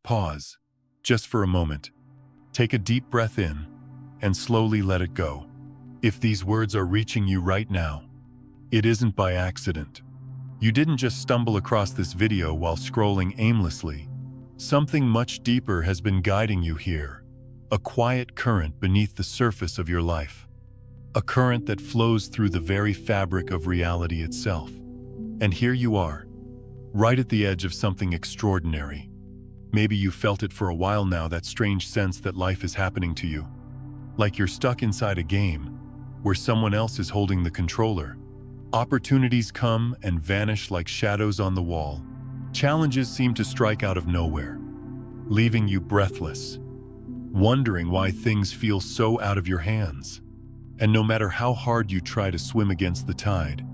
Pause, just for a moment. Take a deep breath in, and slowly let it go. If these words are reaching you right now, it isn't by accident. You didn't just stumble across this video while scrolling aimlessly. Something much deeper has been guiding you here. A quiet current beneath the surface of your life. A current that flows through the very fabric of reality itself. And here you are, right at the edge of something extraordinary. Maybe you felt it for a while now, that strange sense that life is happening to you. Like you're stuck inside a game, where someone else is holding the controller. Opportunities come and vanish like shadows on the wall. Challenges seem to strike out of nowhere, leaving you breathless, wondering why things feel so out of your hands. And no matter how hard you try to swim against the tide,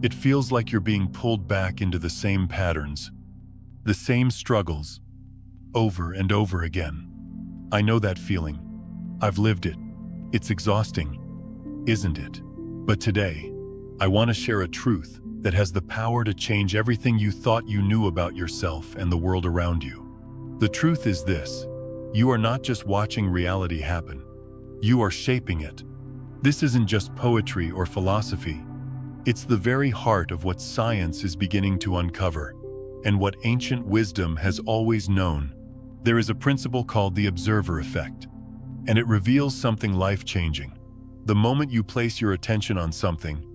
it feels like you're being pulled back into the same patterns, the same struggles, over and over again. I know that feeling. I've lived it. It's exhausting, isn't it? But today, I want to share a truth that has the power to change everything you thought you knew about yourself and the world around you. The truth is this: you are not just watching reality happen. You are shaping it. This isn't just poetry or philosophy. It's the very heart of what science is beginning to uncover, and what ancient wisdom has always known. There is a principle called the observer effect, and it reveals something life-changing. The moment you place your attention on something,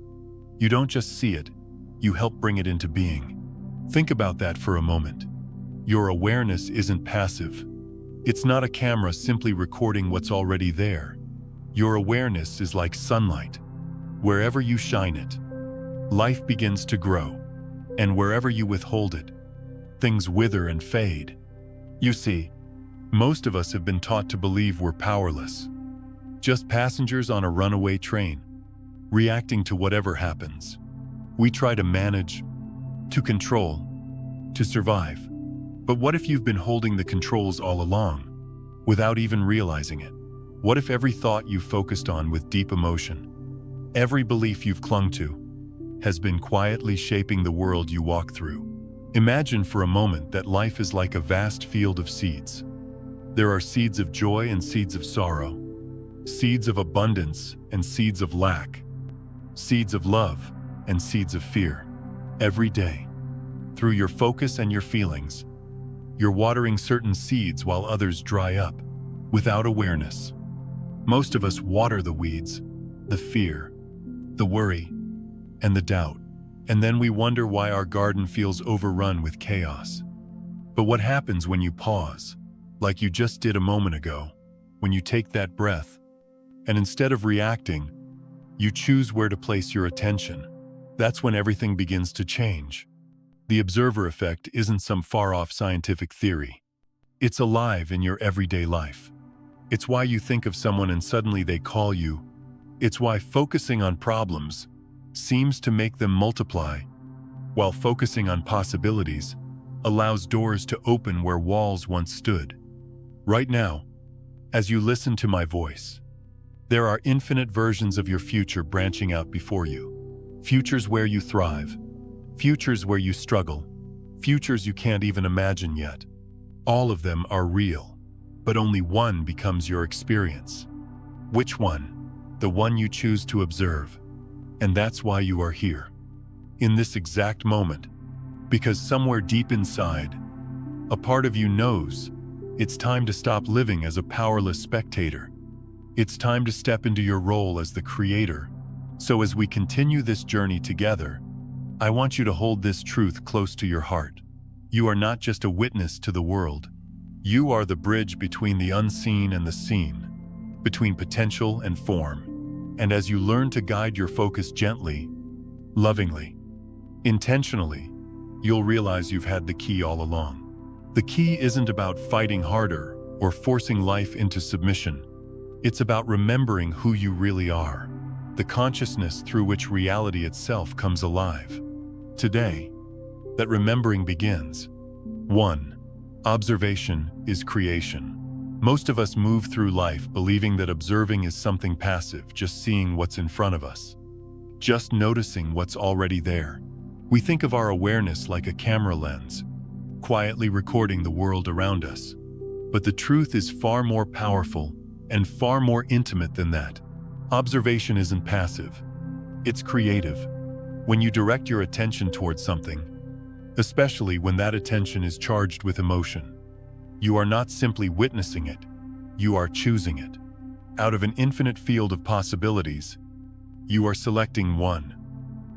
you don't just see it, you help bring it into being. Think about that for a moment. Your awareness isn't passive. It's not a camera simply recording what's already there. Your awareness is like sunlight. Wherever you shine it, life begins to grow. And wherever you withhold it, things wither and fade. You see, most of us have been taught to believe we're powerless. Just passengers on a runaway train, reacting to whatever happens. We try to manage, to control, to survive. But what if you've been holding the controls all along, without even realizing it? What if every thought you focused on with deep emotion, every belief you've clung to, has been quietly shaping the world you walk through? Imagine for a moment that life is like a vast field of seeds. There are seeds of joy and seeds of sorrow, seeds of abundance and seeds of lack, seeds of love and seeds of fear. Every day, through your focus and your feelings, you're watering certain seeds while others dry up, without awareness. Most of us water the weeds, the fear, the worry, and the doubt, and then we wonder why our garden feels overrun with chaos. But what happens when you pause, like you just did a moment ago, when you take that breath, and instead of reacting, you choose where to place your attention? That's when everything begins to change. The observer effect isn't some far-off scientific theory. It's alive in your everyday life. It's why you think of someone and suddenly they call you. It's why focusing on problems seems to make them multiply, while focusing on possibilities allows doors to open where walls once stood. Right now, as you listen to my voice, there are infinite versions of your future branching out before you. Futures where you thrive, futures where you struggle, futures you can't even imagine yet. All of them are real, but only one becomes your experience. Which one? The one you choose to observe. And that's why you are here, in this exact moment, because somewhere deep inside, a part of you knows it's time to stop living as a powerless spectator. It's time to step into your role as the creator. So as we continue this journey together, I want you to hold this truth close to your heart. You are not just a witness to the world. You are the bridge between the unseen and the seen, between potential and form. And as you learn to guide your focus gently, lovingly, intentionally, you'll realize you've had the key all along. The key isn't about fighting harder or forcing life into submission. It's about remembering who you really are, the consciousness through which reality itself comes alive. Today, that remembering begins. 1. Observation is creation. Most of us move through life believing that observing is something passive, just seeing what's in front of us, just noticing what's already there. We think of our awareness like a camera lens, quietly recording the world around us. But the truth is far more powerful and far more intimate than that. Observation isn't passive. It's creative. When you direct your attention towards something, especially when that attention is charged with emotion, you are not simply witnessing it, you are choosing it. Out of an infinite field of possibilities, you are selecting one,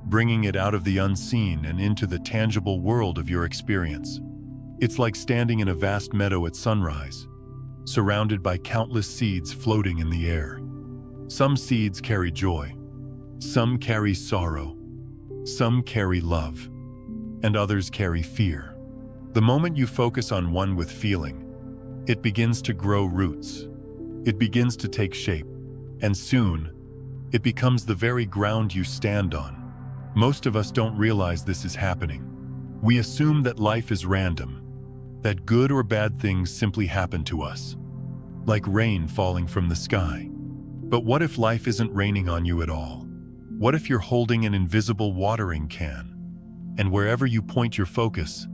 bringing it out of the unseen and into the tangible world of your experience. It's like standing in a vast meadow at sunrise, surrounded by countless seeds floating in the air. Some seeds carry joy, some carry sorrow, some carry love, and others carry fear. The moment you focus on one with feeling, it begins to grow roots. It begins to take shape, and soon, it becomes the very ground you stand on. Most of us don't realize this is happening. We assume that life is random, that good or bad things simply happen to us, like rain falling from the sky. But what if life isn't raining on you at all? What if you're holding an invisible watering can? And wherever you point your focus,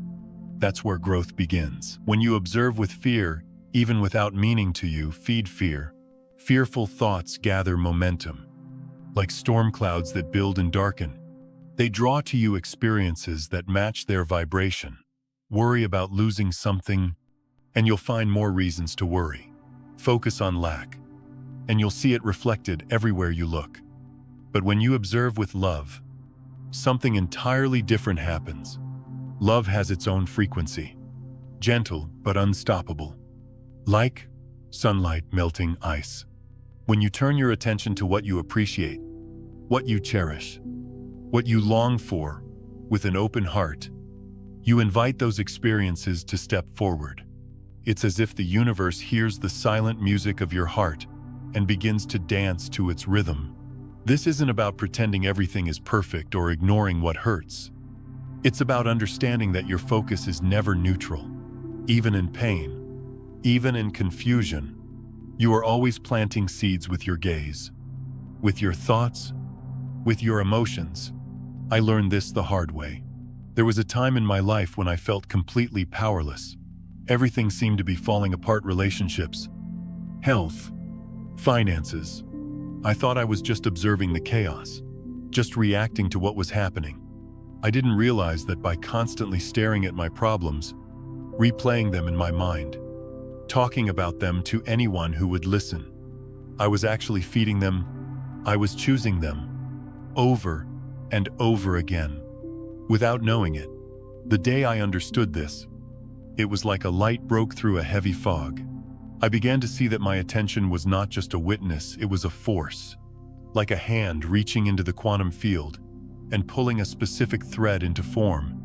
that's where growth begins. When you observe with fear, even without meaning to, you feed fear. Fearful thoughts gather momentum. Like storm clouds that build and darken, they draw to you experiences that match their vibration. Worry about losing something, and you'll find more reasons to worry. Focus on lack, and you'll see it reflected everywhere you look. But when you observe with love, something entirely different happens. Love has its own frequency, gentle but unstoppable. Like sunlight melting ice. When you turn your attention to what you appreciate, what you cherish, what you long for, with an open heart, you invite those experiences to step forward. It's as if the universe hears the silent music of your heart and begins to dance to its rhythm. This isn't about pretending everything is perfect or ignoring what hurts. It's about understanding that your focus is never neutral. Even in pain, even in confusion, you are always planting seeds with your gaze, with your thoughts, with your emotions. I learned this the hard way. There was a time in my life when I felt completely powerless. Everything seemed to be falling apart: relationships, health, finances. I thought I was just observing the chaos, just reacting to what was happening. I didn't realize that by constantly staring at my problems, replaying them in my mind, talking about them to anyone who would listen, I was actually feeding them. I was choosing them over and over again, without knowing it. The day I understood this, it was like a light broke through a heavy fog. I began to see that my attention was not just a witness, it was a force, like a hand reaching into the quantum field and pulling a specific thread into form.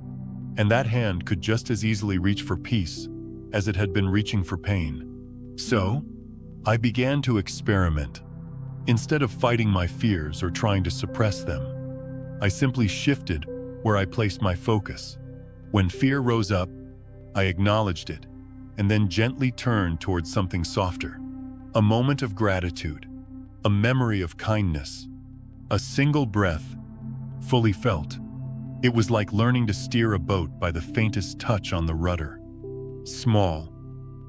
And that hand could just as easily reach for peace as it had been reaching for pain. So, I began to experiment. Instead of fighting my fears or trying to suppress them, I simply shifted where I placed my focus. When fear rose up, I acknowledged it, and then gently turned towards something softer. A moment of gratitude, a memory of kindness, a single breath, fully felt. It was like learning to steer a boat by the faintest touch on the rudder. Small,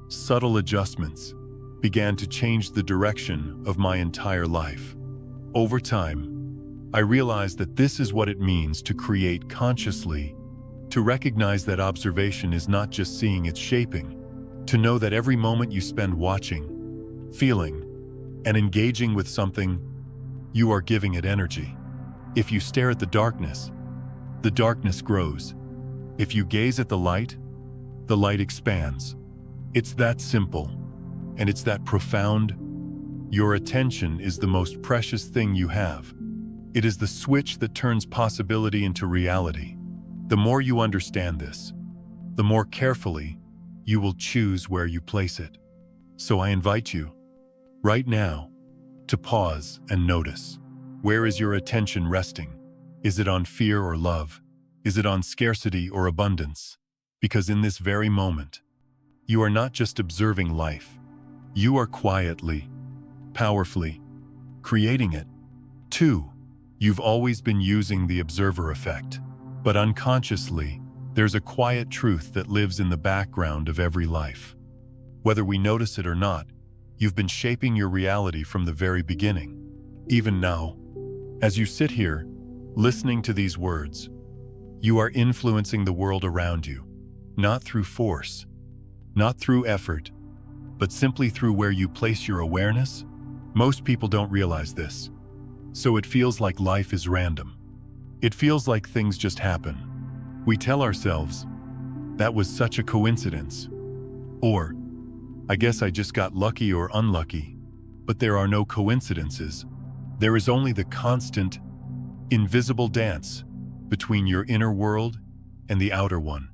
subtle adjustments began to change the direction of my entire life. Over time, I realized that this is what it means to create consciously, to recognize that observation is not just seeing, it's shaping. To know that every moment you spend watching, feeling, and engaging with something, you are giving it energy. If you stare at the darkness grows. If you gaze at the light expands. It's that simple, and it's that profound. Your attention is the most precious thing you have. It is the switch that turns possibility into reality. The more you understand this, the more carefully you will choose where you place it. So I invite you, right now, to pause and notice. Where is your attention resting? Is it on fear or love? Is it on scarcity or abundance? Because in this very moment, you are not just observing life. You are quietly, powerfully, creating it. 2. You've always been using the observer effect, but unconsciously, There's a quiet truth that lives in the background of every life. Whether we notice it or not, you've been shaping your reality from the very beginning. Even now, as you sit here, listening to these words, you are influencing the world around you, not through force, not through effort, but simply through where you place your awareness. Most people don't realize this, so it feels like life is random. It feels like things just happen. We tell ourselves, that was such a coincidence, or I guess I just got lucky or unlucky. But there are no coincidences. There is only the constant, invisible dance between your inner world and the outer one.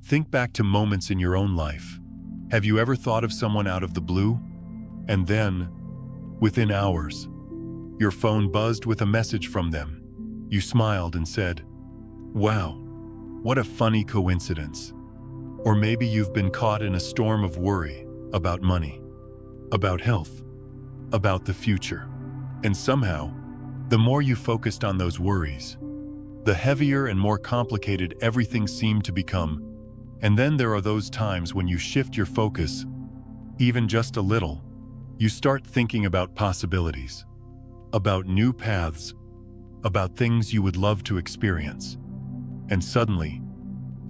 Think back to moments in your own life. Have you ever thought of someone out of the blue? And then, within hours, your phone buzzed with a message from them. You smiled and said, "Wow, what a funny coincidence." Or maybe you've been caught in a storm of worry about money, about health, about the future. And somehow, the more you focused on those worries, the heavier and more complicated everything seemed to become. And then there are those times when you shift your focus, even just a little. You start thinking about possibilities, about new paths, about things you would love to experience. And suddenly,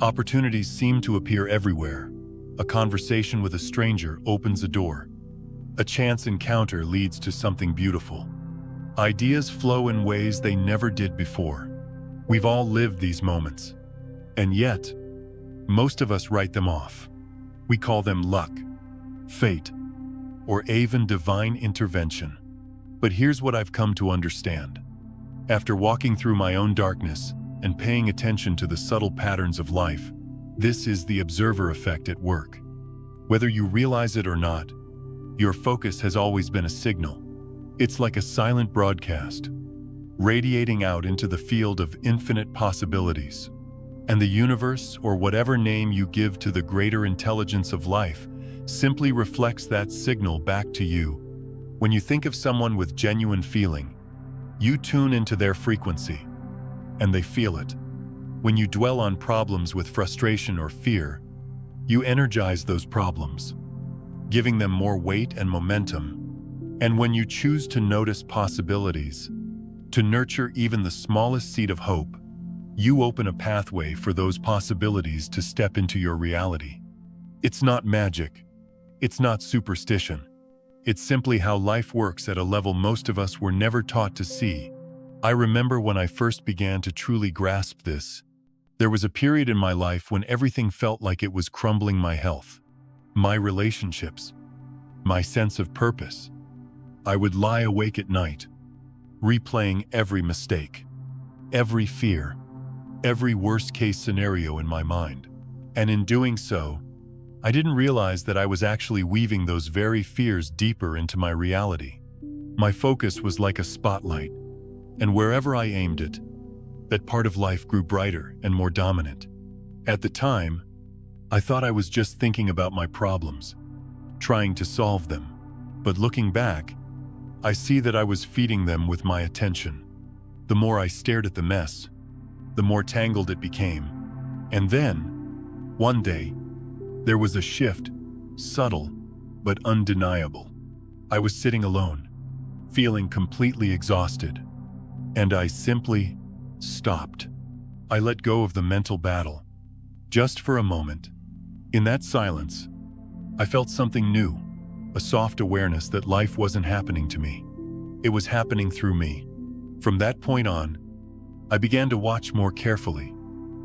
opportunities seem to appear everywhere. A conversation with a stranger opens a door. A chance encounter leads to something beautiful. Ideas flow in ways they never did before. We've all lived these moments. And yet, most of us write them off. We call them luck, fate, or even divine intervention. But here's what I've come to understand. After walking through my own darkness and paying attention to the subtle patterns of life, this is the observer effect at work. Whether you realize it or not, your focus has always been a signal. It's like a silent broadcast, radiating out into the field of infinite possibilities. And the universe, or whatever name you give to the greater intelligence of life, simply reflects that signal back to you. When you think of someone with genuine feeling, you tune into their frequency, and they feel it. When you dwell on problems with frustration or fear, you energize those problems, giving them more weight and momentum. And when you choose to notice possibilities, to nurture even the smallest seed of hope, you open a pathway for those possibilities to step into your reality. It's not magic. It's not superstition. It's simply how life works at a level most of us were never taught to see. I remember when I first began to truly grasp this. There was a period in my life when everything felt like it was crumbling: my health, my relationships, my sense of purpose. I would lie awake at night, replaying every mistake, every fear, every worst-case scenario in my mind. And in doing so, I didn't realize that I was actually weaving those very fears deeper into my reality. My focus was like a spotlight, and wherever I aimed it, that part of life grew brighter and more dominant. At the time, I thought I was just thinking about my problems, trying to solve them. But looking back, I see that I was feeding them with my attention. The more I stared at the mess, the more tangled it became. And then, one day, there was a shift, subtle but undeniable. I was sitting alone, feeling completely exhausted, and I simply stopped. I let go of the mental battle, just for a moment. In that silence, I felt something new, a soft awareness that life wasn't happening to me. It was happening through me. From that point on, I began to watch more carefully.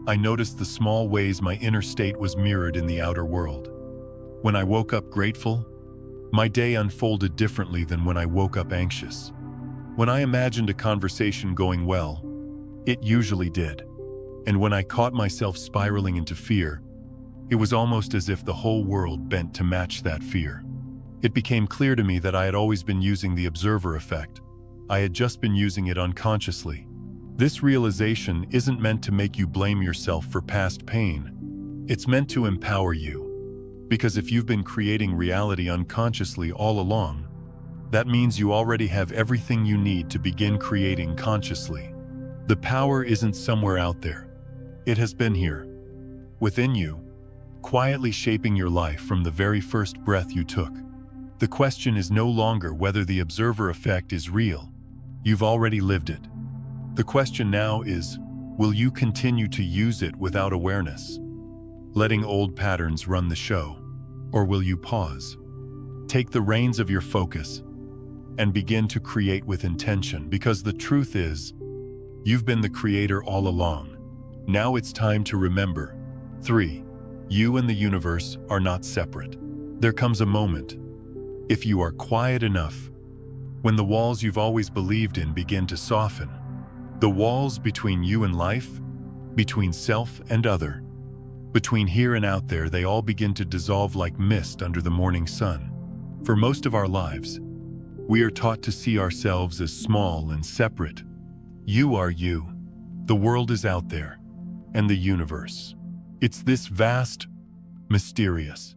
I noticed the small ways my inner state was mirrored in the outer world. When I woke up grateful, my day unfolded differently than when I woke up anxious. When I imagined a conversation going well, it usually did. And when I caught myself spiraling into fear, it was almost as if the whole world bent to match that fear. It became clear to me that I had always been using the observer effect. I had just been using it unconsciously. This realization isn't meant to make you blame yourself for past pain. It's meant to empower you. Because if you've been creating reality unconsciously all along, that means you already have everything you need to begin creating consciously. The power isn't somewhere out there. It has been here, within you, quietly shaping your life from the very first breath you took. The question is no longer whether the observer effect is real. You've already lived it. The question now is, will you continue to use it without awareness, letting old patterns run the show? Or will you pause, take the reins of your focus, and begin to create with intention? Because the truth is, you've been the creator all along. Now it's time to remember. 3. You and the universe are not separate. There comes a moment, if you are quiet enough, when the walls you've always believed in begin to soften. The walls between you and life, between self and other, between here and out there, they all begin to dissolve like mist under the morning sun. For most of our lives, we are taught to see ourselves as small and separate. You are you. The world is out there, and the universe. It's this vast, mysterious,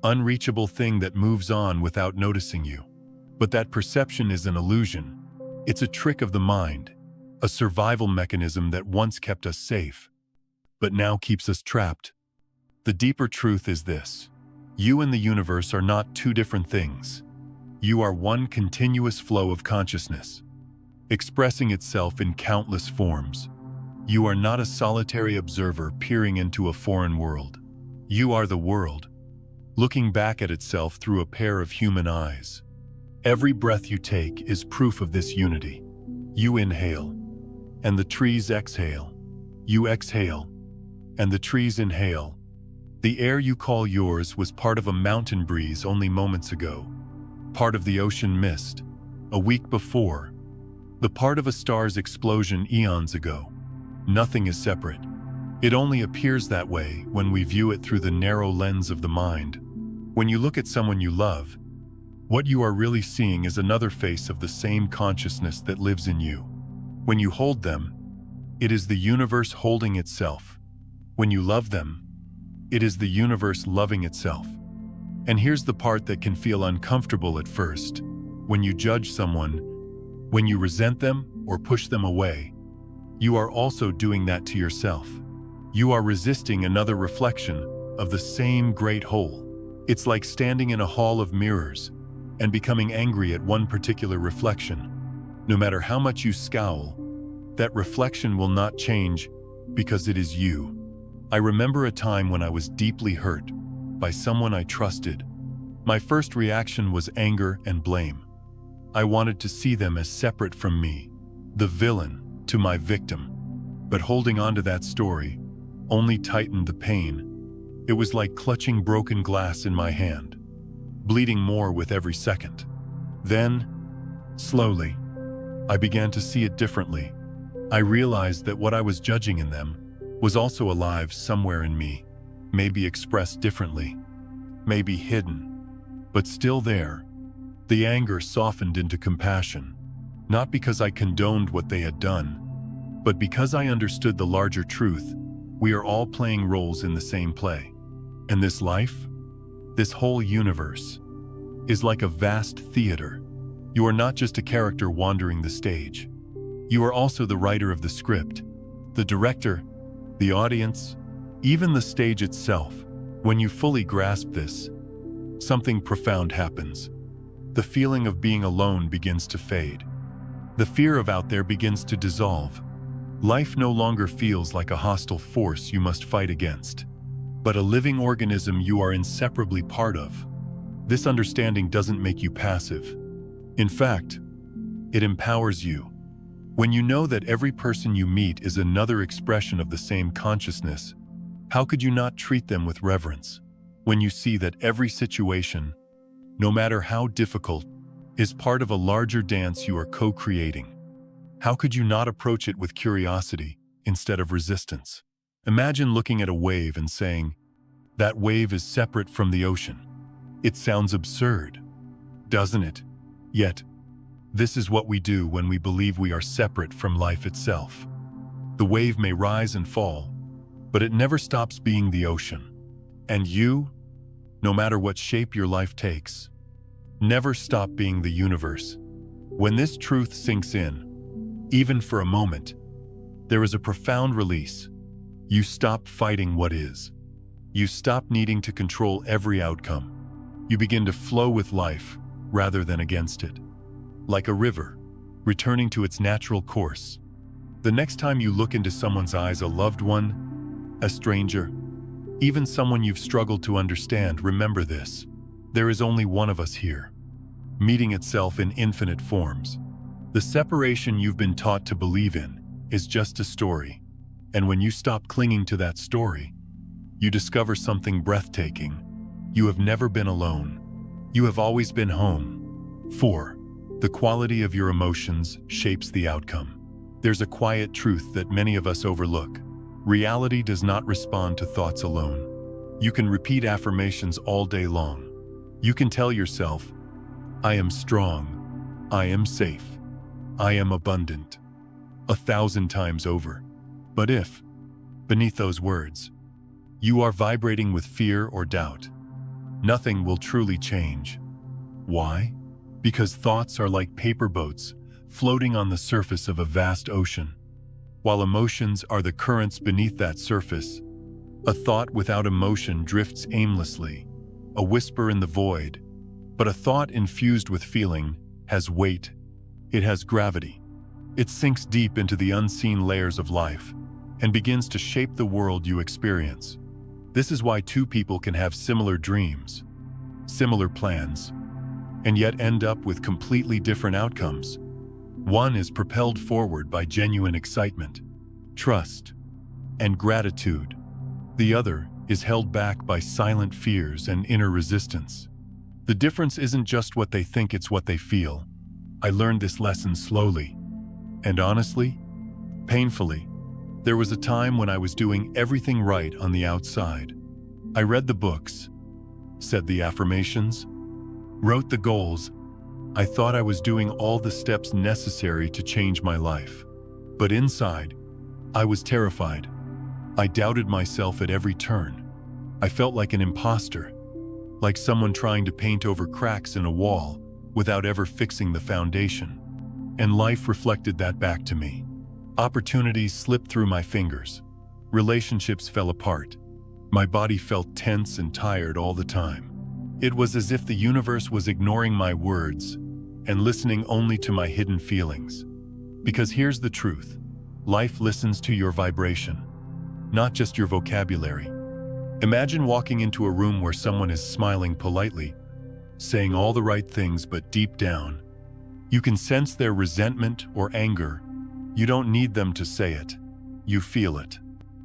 unreachable thing that moves on without noticing you. But that perception is an illusion. It's a trick of the mind, a survival mechanism that once kept us safe, but now keeps us trapped. The deeper truth is this: you and the universe are not two different things. You are one continuous flow of consciousness, expressing itself in countless forms. You are not a solitary observer peering into a foreign world. You are the world, looking back at itself through a pair of human eyes. Every breath you take is proof of this unity. You inhale, and the trees exhale. You exhale, and the trees inhale. The air you call yours was part of a mountain breeze only moments ago, part of the ocean mist a week before, the part of a star's explosion eons ago. Nothing is separate. It only appears that way when we view it through the narrow lens of the mind. When you look at someone you love, what you are really seeing is another face of the same consciousness that lives in you. When you hold them, it is the universe holding itself. When you love them, it is the universe loving itself. And here's the part that can feel uncomfortable at first. When you judge someone, when you resent them or push them away, you are also doing that to yourself. You are resisting another reflection of the same great whole. It's like standing in a hall of mirrors and becoming angry at one particular reflection. No matter how much you scowl, that reflection will not change because it is you. I remember a time when I was deeply hurt by someone I trusted. My first reaction was anger and blame. I wanted to see them as separate from me, the villain to my victim. But holding on to that story only tightened the pain. It was like clutching broken glass in my hand, bleeding more with every second. Then, slowly, I began to see it differently. I realized that what I was judging in them was also alive somewhere in me, maybe expressed differently, maybe hidden, but still there. The anger softened into compassion, not because I condoned what they had done, but because I understood the larger truth. We are all playing roles in the same play. And this life, this whole universe, is like a vast theater. You are not just a character wandering the stage. You are also the writer of the script, the director, the audience, even the stage itself. When you fully grasp this, something profound happens. The feeling of being alone begins to fade. The fear of out there begins to dissolve. Life no longer feels like a hostile force you must fight against, but a living organism you are inseparably part of. This understanding doesn't make you passive. In fact, it empowers you. When you know that every person you meet is another expression of the same consciousness, how could you not treat them with reverence? When you see that every situation, no matter how difficult, is part of a larger dance you are co-creating, how could you not approach it with curiosity instead of resistance? Imagine looking at a wave and saying, "That wave is separate from the ocean." It sounds absurd, doesn't it? Yet, this is what we do when we believe we are separate from life itself. The wave may rise and fall, but it never stops being the ocean. And you, no matter what shape your life takes, never stop being the universe. When this truth sinks in, even for a moment, there is a profound release. You stop fighting what is. You stop needing to control every outcome. You begin to flow with life rather than against it. Like a river, returning to its natural course. The next time you look into someone's eyes, a loved one, a stranger, even someone you've struggled to understand, remember this. There is only one of us here, meeting itself in infinite forms. The separation you've been taught to believe in is just a story, and when you stop clinging to that story, you discover something breathtaking. You have never been alone. You have always been home. 4. The quality of your emotions shapes the outcome. There's a quiet truth that many of us overlook. Reality does not respond to thoughts alone. You can repeat affirmations all day long. You can tell yourself, I am strong, I am safe, I am abundant, 1,000 times over. But if, beneath those words, you are vibrating with fear or doubt, nothing will truly change. Why? Because thoughts are like paper boats floating on the surface of a vast ocean, while emotions are the currents beneath that surface. A thought without emotion drifts aimlessly, a whisper in the void, but a thought infused with feeling has weight. It has gravity. It sinks deep into the unseen layers of life and begins to shape the world you experience. This is why two people can have similar dreams, similar plans, and yet end up with completely different outcomes. One is propelled forward by genuine excitement, trust, and gratitude. The other is held back by silent fears and inner resistance. The difference isn't just what they think, it's what they feel. I learned this lesson slowly, and honestly, painfully. There was a time when I was doing everything right on the outside. I read the books, said the affirmations, wrote the goals. I thought I was doing all the steps necessary to change my life. But inside, I was terrified. I doubted myself at every turn. I felt like an imposter, like someone trying to paint over cracks in a wall without ever fixing the foundation. And life reflected that back to me. Opportunities slipped through my fingers. Relationships fell apart. My body felt tense and tired all the time. It was as if the universe was ignoring my words and listening only to my hidden feelings. Because here's the truth. Life listens to your vibration, not just your vocabulary. Imagine walking into a room where someone is smiling politely, saying all the right things, but deep down, you can sense their resentment or anger. You don't need them to say it. You feel it.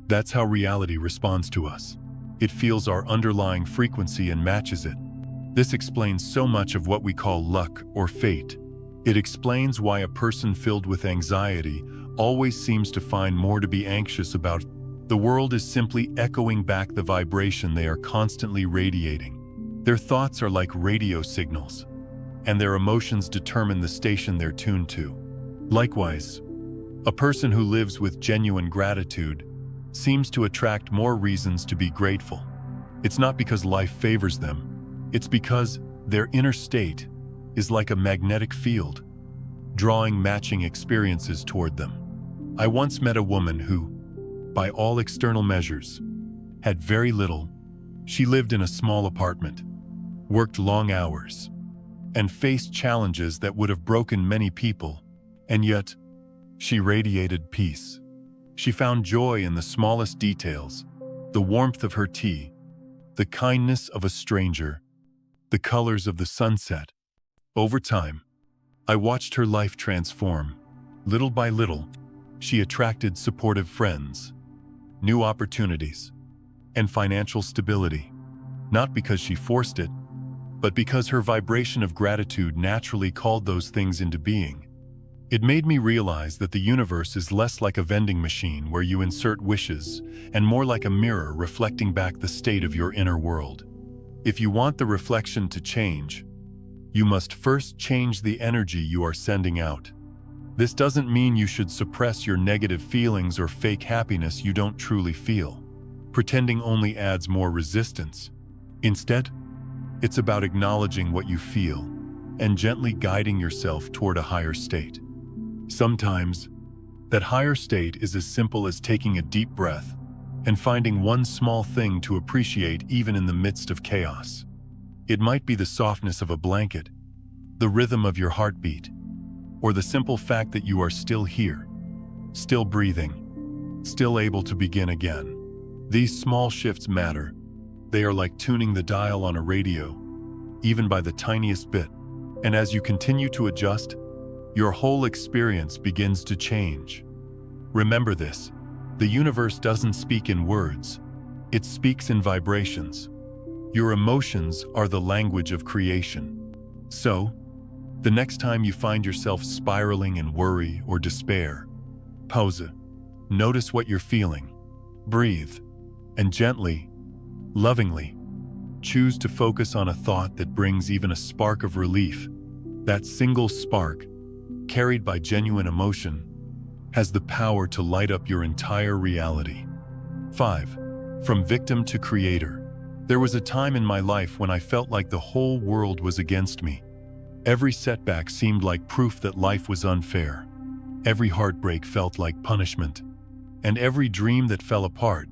That's how reality responds to us. It feels our underlying frequency and matches it. This explains so much of what we call luck or fate. It explains why a person filled with anxiety always seems to find more to be anxious about. The world is simply echoing back the vibration they are constantly radiating. Their thoughts are like radio signals, and their emotions determine the station they're tuned to. Likewise, a person who lives with genuine gratitude seems to attract more reasons to be grateful. It's not because life favors them, it's because their inner state is like a magnetic field, drawing matching experiences toward them. I once met a woman who, by all external measures, had very little. She lived in a small apartment, worked long hours, and faced challenges that would have broken many people, and yet, she radiated peace. She found joy in the smallest details, the warmth of her tea, the kindness of a stranger, the colors of the sunset. Over time, I watched her life transform. Little by little, she attracted supportive friends, new opportunities, and financial stability, not because she forced it, but because her vibration of gratitude naturally called those things into being. It made me realize that the universe is less like a vending machine where you insert wishes and more like a mirror reflecting back the state of your inner world. If you want the reflection to change, you must first change the energy you are sending out. This doesn't mean you should suppress your negative feelings or fake happiness you don't truly feel. Pretending only adds more resistance. Instead, it's about acknowledging what you feel and gently guiding yourself toward a higher state. Sometimes, that higher state is as simple as taking a deep breath and finding one small thing to appreciate even in the midst of chaos. It might be the softness of a blanket, the rhythm of your heartbeat, or the simple fact that you are still here, still breathing, still able to begin again. These small shifts matter. They are like tuning the dial on a radio, even by the tiniest bit. And as you continue to adjust, your whole experience begins to change. Remember this: the universe doesn't speak in words, it speaks in vibrations. Your emotions are the language of creation. So, the next time you find yourself spiraling in worry or despair, pause. Notice what you're feeling. Breathe, and gently, lovingly, choose to focus on a thought that brings even a spark of relief. That single spark, carried by genuine emotion, has the power to light up your entire reality. 5. From victim to creator. There was a time in my life when I felt like the whole world was against me. Every setback seemed like proof that life was unfair. Every heartbreak felt like punishment. And every dream that fell apart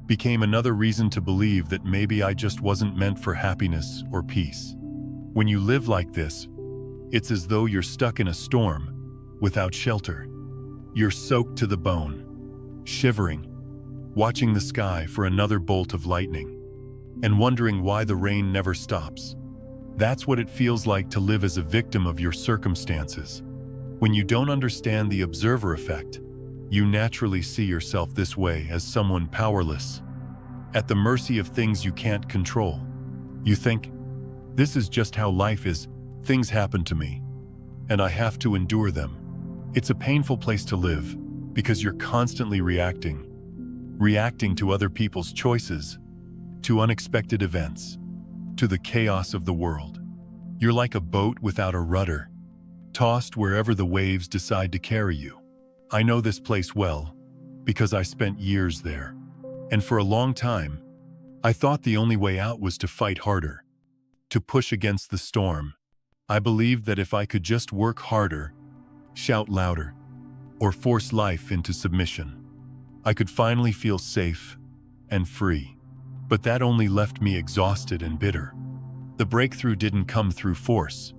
became another reason to believe that maybe I just wasn't meant for happiness or peace. When you live like this, it's as though you're stuck in a storm, without shelter. You're soaked to the bone, shivering, watching the sky for another bolt of lightning, and wondering why the rain never stops. That's what it feels like to live as a victim of your circumstances. When you don't understand the observer effect, you naturally see yourself this way, as someone powerless, at the mercy of things you can't control. You think, this is just how life is, things happen to me, and I have to endure them. It's a painful place to live, because you're constantly reacting to other people's choices, to unexpected events, to the chaos of the world. You're like a boat without a rudder, tossed wherever the waves decide to carry you. I know this place well, because I spent years there. And for a long time, I thought the only way out was to fight harder, to push against the storm. I believed that if I could just work harder, shout louder, or force life into submission, I could finally feel safe and free. But that only left me exhausted and bitter. The breakthrough didn't come through force.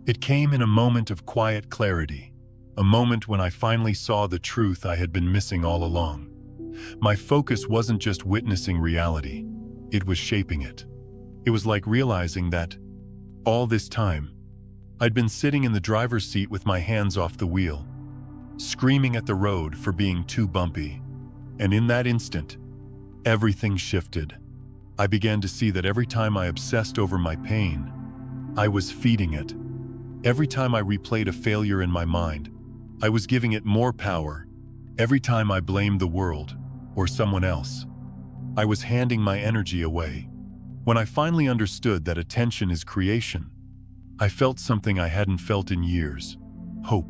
It came in a moment of quiet clarity, a moment when I finally saw the truth I had been missing all along. My focus wasn't just witnessing reality, it was shaping it. It was like realizing that, all this time, I'd been sitting in the driver's seat with my hands off the wheel, screaming at the road for being too bumpy. And in that instant, everything shifted. I began to see that every time I obsessed over my pain, I was feeding it. Every time I replayed a failure in my mind, I was giving it more power. Every time I blamed the world or someone else, I was handing my energy away. When I finally understood that attention is creation, I felt something I hadn't felt in years: hope.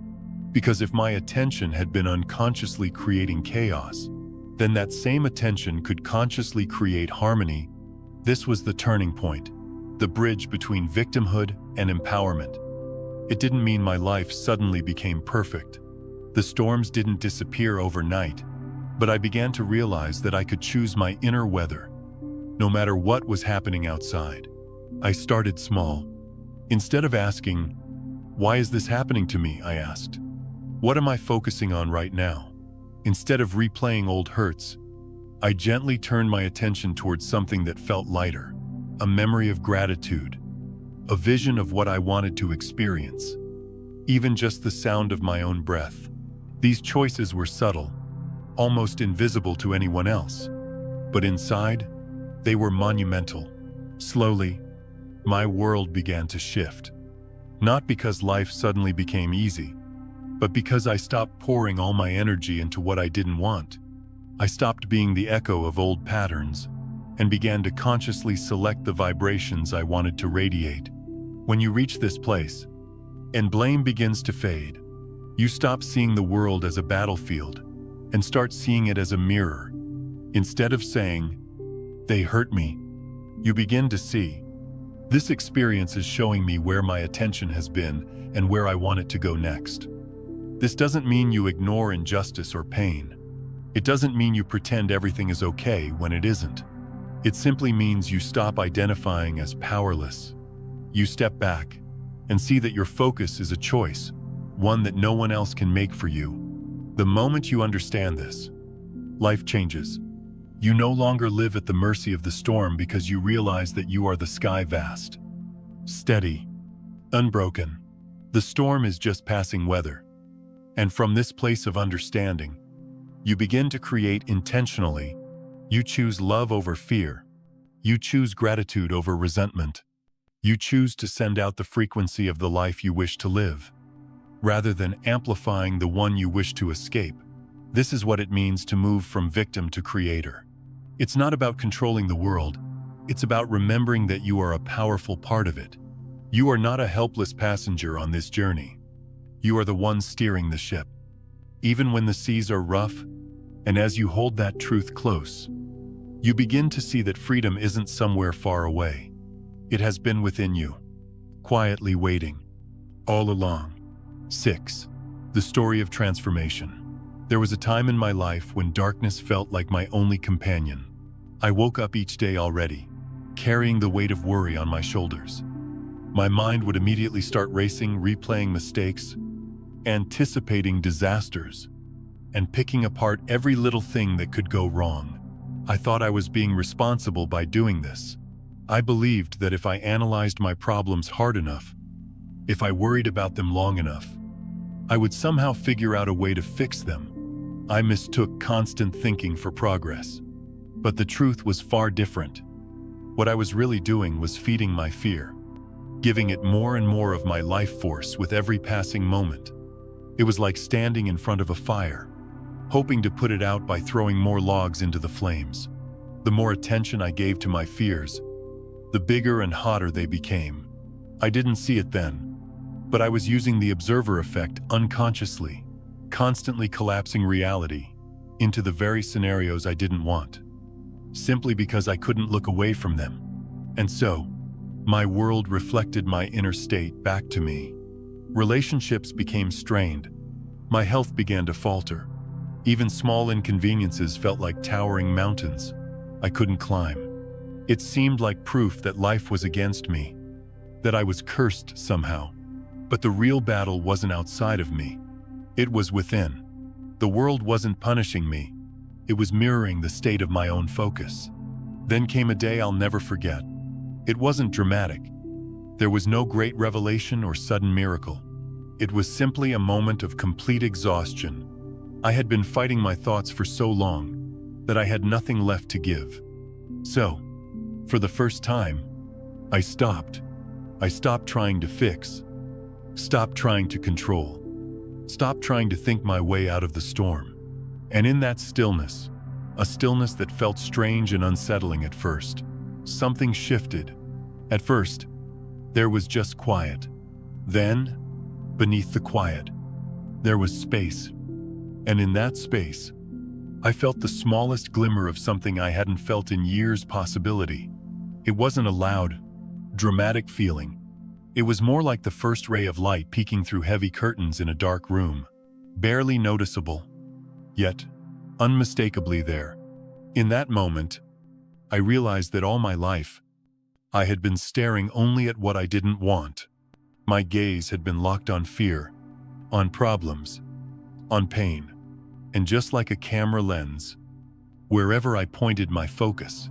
Because if my attention had been unconsciously creating chaos, then that same attention could consciously create harmony. This was the turning point, the bridge between victimhood and empowerment. It didn't mean my life suddenly became perfect. The storms didn't disappear overnight, but I began to realize that I could choose my inner weather, no matter what was happening outside. I started small. Instead of asking, "Why is this happening to me?" I asked, "What am I focusing on right now?" Instead of replaying old hurts, I gently turned my attention towards something that felt lighter, a memory of gratitude, a vision of what I wanted to experience, even just the sound of my own breath. These choices were subtle, almost invisible to anyone else, but inside, they were monumental. Slowly, my world began to shift. Not because life suddenly became easy, but because I stopped pouring all my energy into what I didn't want. I stopped being the echo of old patterns and began to consciously select the vibrations I wanted to radiate. When you reach this place, and blame begins to fade, you stop seeing the world as a battlefield and start seeing it as a mirror. Instead of saying, "They hurt me," you begin to see, "This experience is showing me where my attention has been and where I want it to go next." This doesn't mean you ignore injustice or pain. It doesn't mean you pretend everything is okay when it isn't. It simply means you stop identifying as powerless. You step back and see that your focus is a choice, one that no one else can make for you. The moment you understand this, life changes. You no longer live at the mercy of the storm because you realize that you are the sky vast, steady, unbroken. The storm is just passing weather. And from this place of understanding, you begin to create intentionally. You choose love over fear. You choose gratitude over resentment. You choose to send out the frequency of the life you wish to live, rather than amplifying the one you wish to escape. This is what it means to move from victim to creator. It's not about controlling the world. It's about remembering that you are a powerful part of it. You are not a helpless passenger on this journey. You are the one steering the ship. Even when the seas are rough, and as you hold that truth close, you begin to see that freedom isn't somewhere far away. It has been within you, quietly waiting, all along. 6. The story of transformation. There was a time in my life when darkness felt like my only companion. I woke up each day already, carrying the weight of worry on my shoulders. My mind would immediately start racing, replaying mistakes, anticipating disasters, and picking apart every little thing that could go wrong. I thought I was being responsible by doing this. I believed that if I analyzed my problems hard enough, if I worried about them long enough, I would somehow figure out a way to fix them. I mistook constant thinking for progress. But the truth was far different. What I was really doing was feeding my fear, giving it more and more of my life force with every passing moment. It was like standing in front of a fire, hoping to put it out by throwing more logs into the flames. The more attention I gave to my fears, the bigger and hotter they became. I didn't see it then, but I was using the observer effect unconsciously, constantly collapsing reality into the very scenarios I didn't want, simply because I couldn't look away from them. And so, my world reflected my inner state back to me. Relationships became strained. My health began to falter. Even small inconveniences felt like towering mountains I couldn't climb. It seemed like proof that life was against me, that I was cursed somehow. But the real battle wasn't outside of me. It was within. The world wasn't punishing me. It was mirroring the state of my own focus. Then came a day I'll never forget. It wasn't dramatic. There was no great revelation or sudden miracle. It was simply a moment of complete exhaustion. I had been fighting my thoughts for so long that I had nothing left to give. So, for the first time, I stopped. I stopped trying to fix, stopped trying to control, stopped trying to think my way out of the storm. And in that stillness, a stillness that felt strange and unsettling at first, something shifted. At first, there was just quiet. Then, beneath the quiet, there was space. And in that space, I felt the smallest glimmer of something I hadn't felt in years: possibility. It wasn't a loud, dramatic feeling. It was more like the first ray of light peeking through heavy curtains in a dark room, barely noticeable, yet unmistakably there. In that moment, I realized that all my life, I had been staring only at what I didn't want. My gaze had been locked on fear, on problems, on pain. And just like a camera lens, wherever I pointed my focus,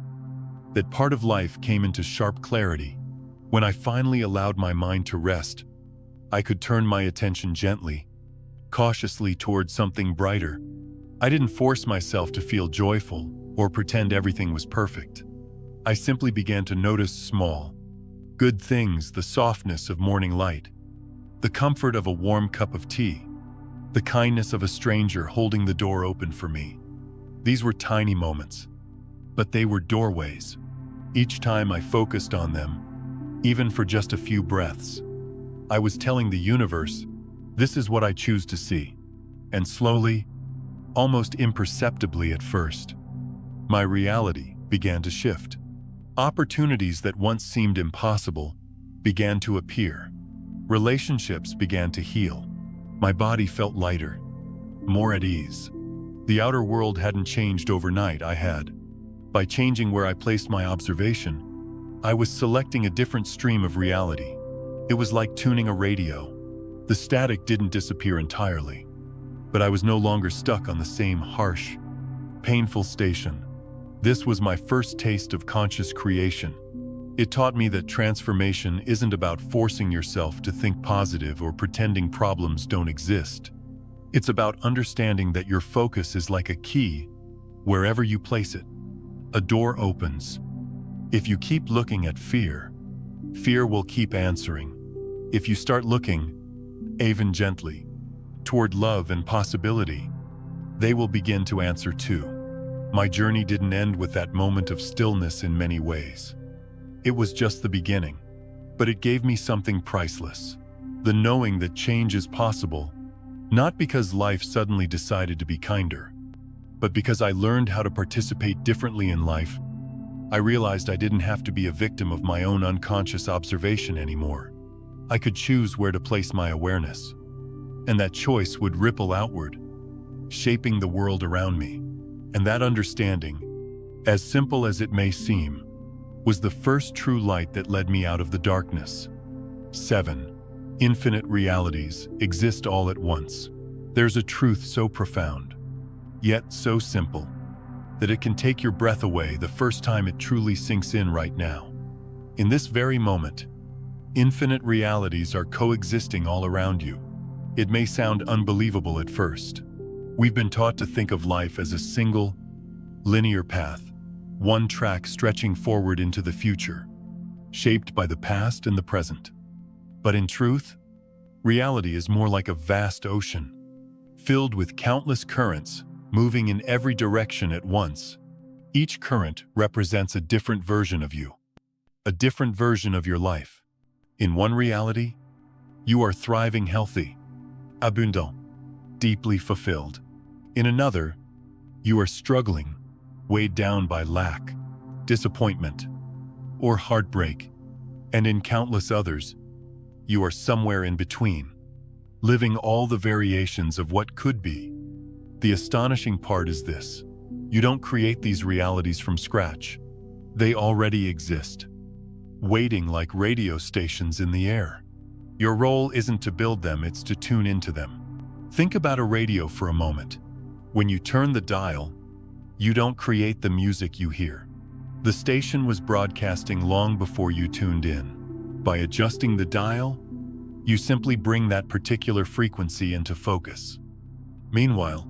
that part of life came into sharp clarity. When I finally allowed my mind to rest, I could turn my attention gently, cautiously towards something brighter. I didn't force myself to feel joyful or pretend everything was perfect. I simply began to notice small, good things: the softness of morning light, the comfort of a warm cup of tea, the kindness of a stranger holding the door open for me. These were tiny moments, but they were doorways. Each time I focused on them, even for just a few breaths, I was telling the universe, this is what I choose to see. And slowly, almost imperceptibly at first, my reality began to shift. Opportunities that once seemed impossible began to appear. Relationships began to heal. My body felt lighter, more at ease. The outer world hadn't changed overnight, I had. By changing where I placed my observation, I was selecting a different stream of reality. It was like tuning a radio. The static didn't disappear entirely, but I was no longer stuck on the same harsh, painful station. This was my first taste of conscious creation. It taught me that transformation isn't about forcing yourself to think positive or pretending problems don't exist. It's about understanding that your focus is like a key. Wherever you place it, a door opens. If you keep looking at fear, fear will keep answering. If you start looking, even gently, toward love and possibility, they will begin to answer too. My journey didn't end with that moment of stillness in many ways. It was just the beginning, but it gave me something priceless. The knowing that change is possible, not because life suddenly decided to be kinder, but because I learned how to participate differently in life. I realized I didn't have to be a victim of my own unconscious observation anymore. I could choose where to place my awareness, and that choice would ripple outward, shaping the world around me. And that understanding, as simple as it may seem, was the first true light that led me out of the darkness. 7. Infinite realities exist all at once. There's a truth so profound, yet so simple, that it can take your breath away the first time it truly sinks in right now. In this very moment, infinite realities are coexisting all around you. It may sound unbelievable at first. We've been taught to think of life as a single, linear path, one track stretching forward into the future, shaped by the past and the present. But in truth, reality is more like a vast ocean, filled with countless currents moving in every direction at once. Each current represents a different version of you, a different version of your life. In one reality, you are thriving, healthy, abundant, deeply fulfilled. In another, you are struggling, weighed down by lack, disappointment, or heartbreak. And in countless others, you are somewhere in between, living all the variations of what could be. The astonishing part is this: you don't create these realities from scratch. They already exist, waiting like radio stations in the air. Your role isn't to build them, it's to tune into them. Think about a radio for a moment. When you turn the dial, you don't create the music you hear. The station was broadcasting long before you tuned in. By adjusting the dial, you simply bring that particular frequency into focus. Meanwhile,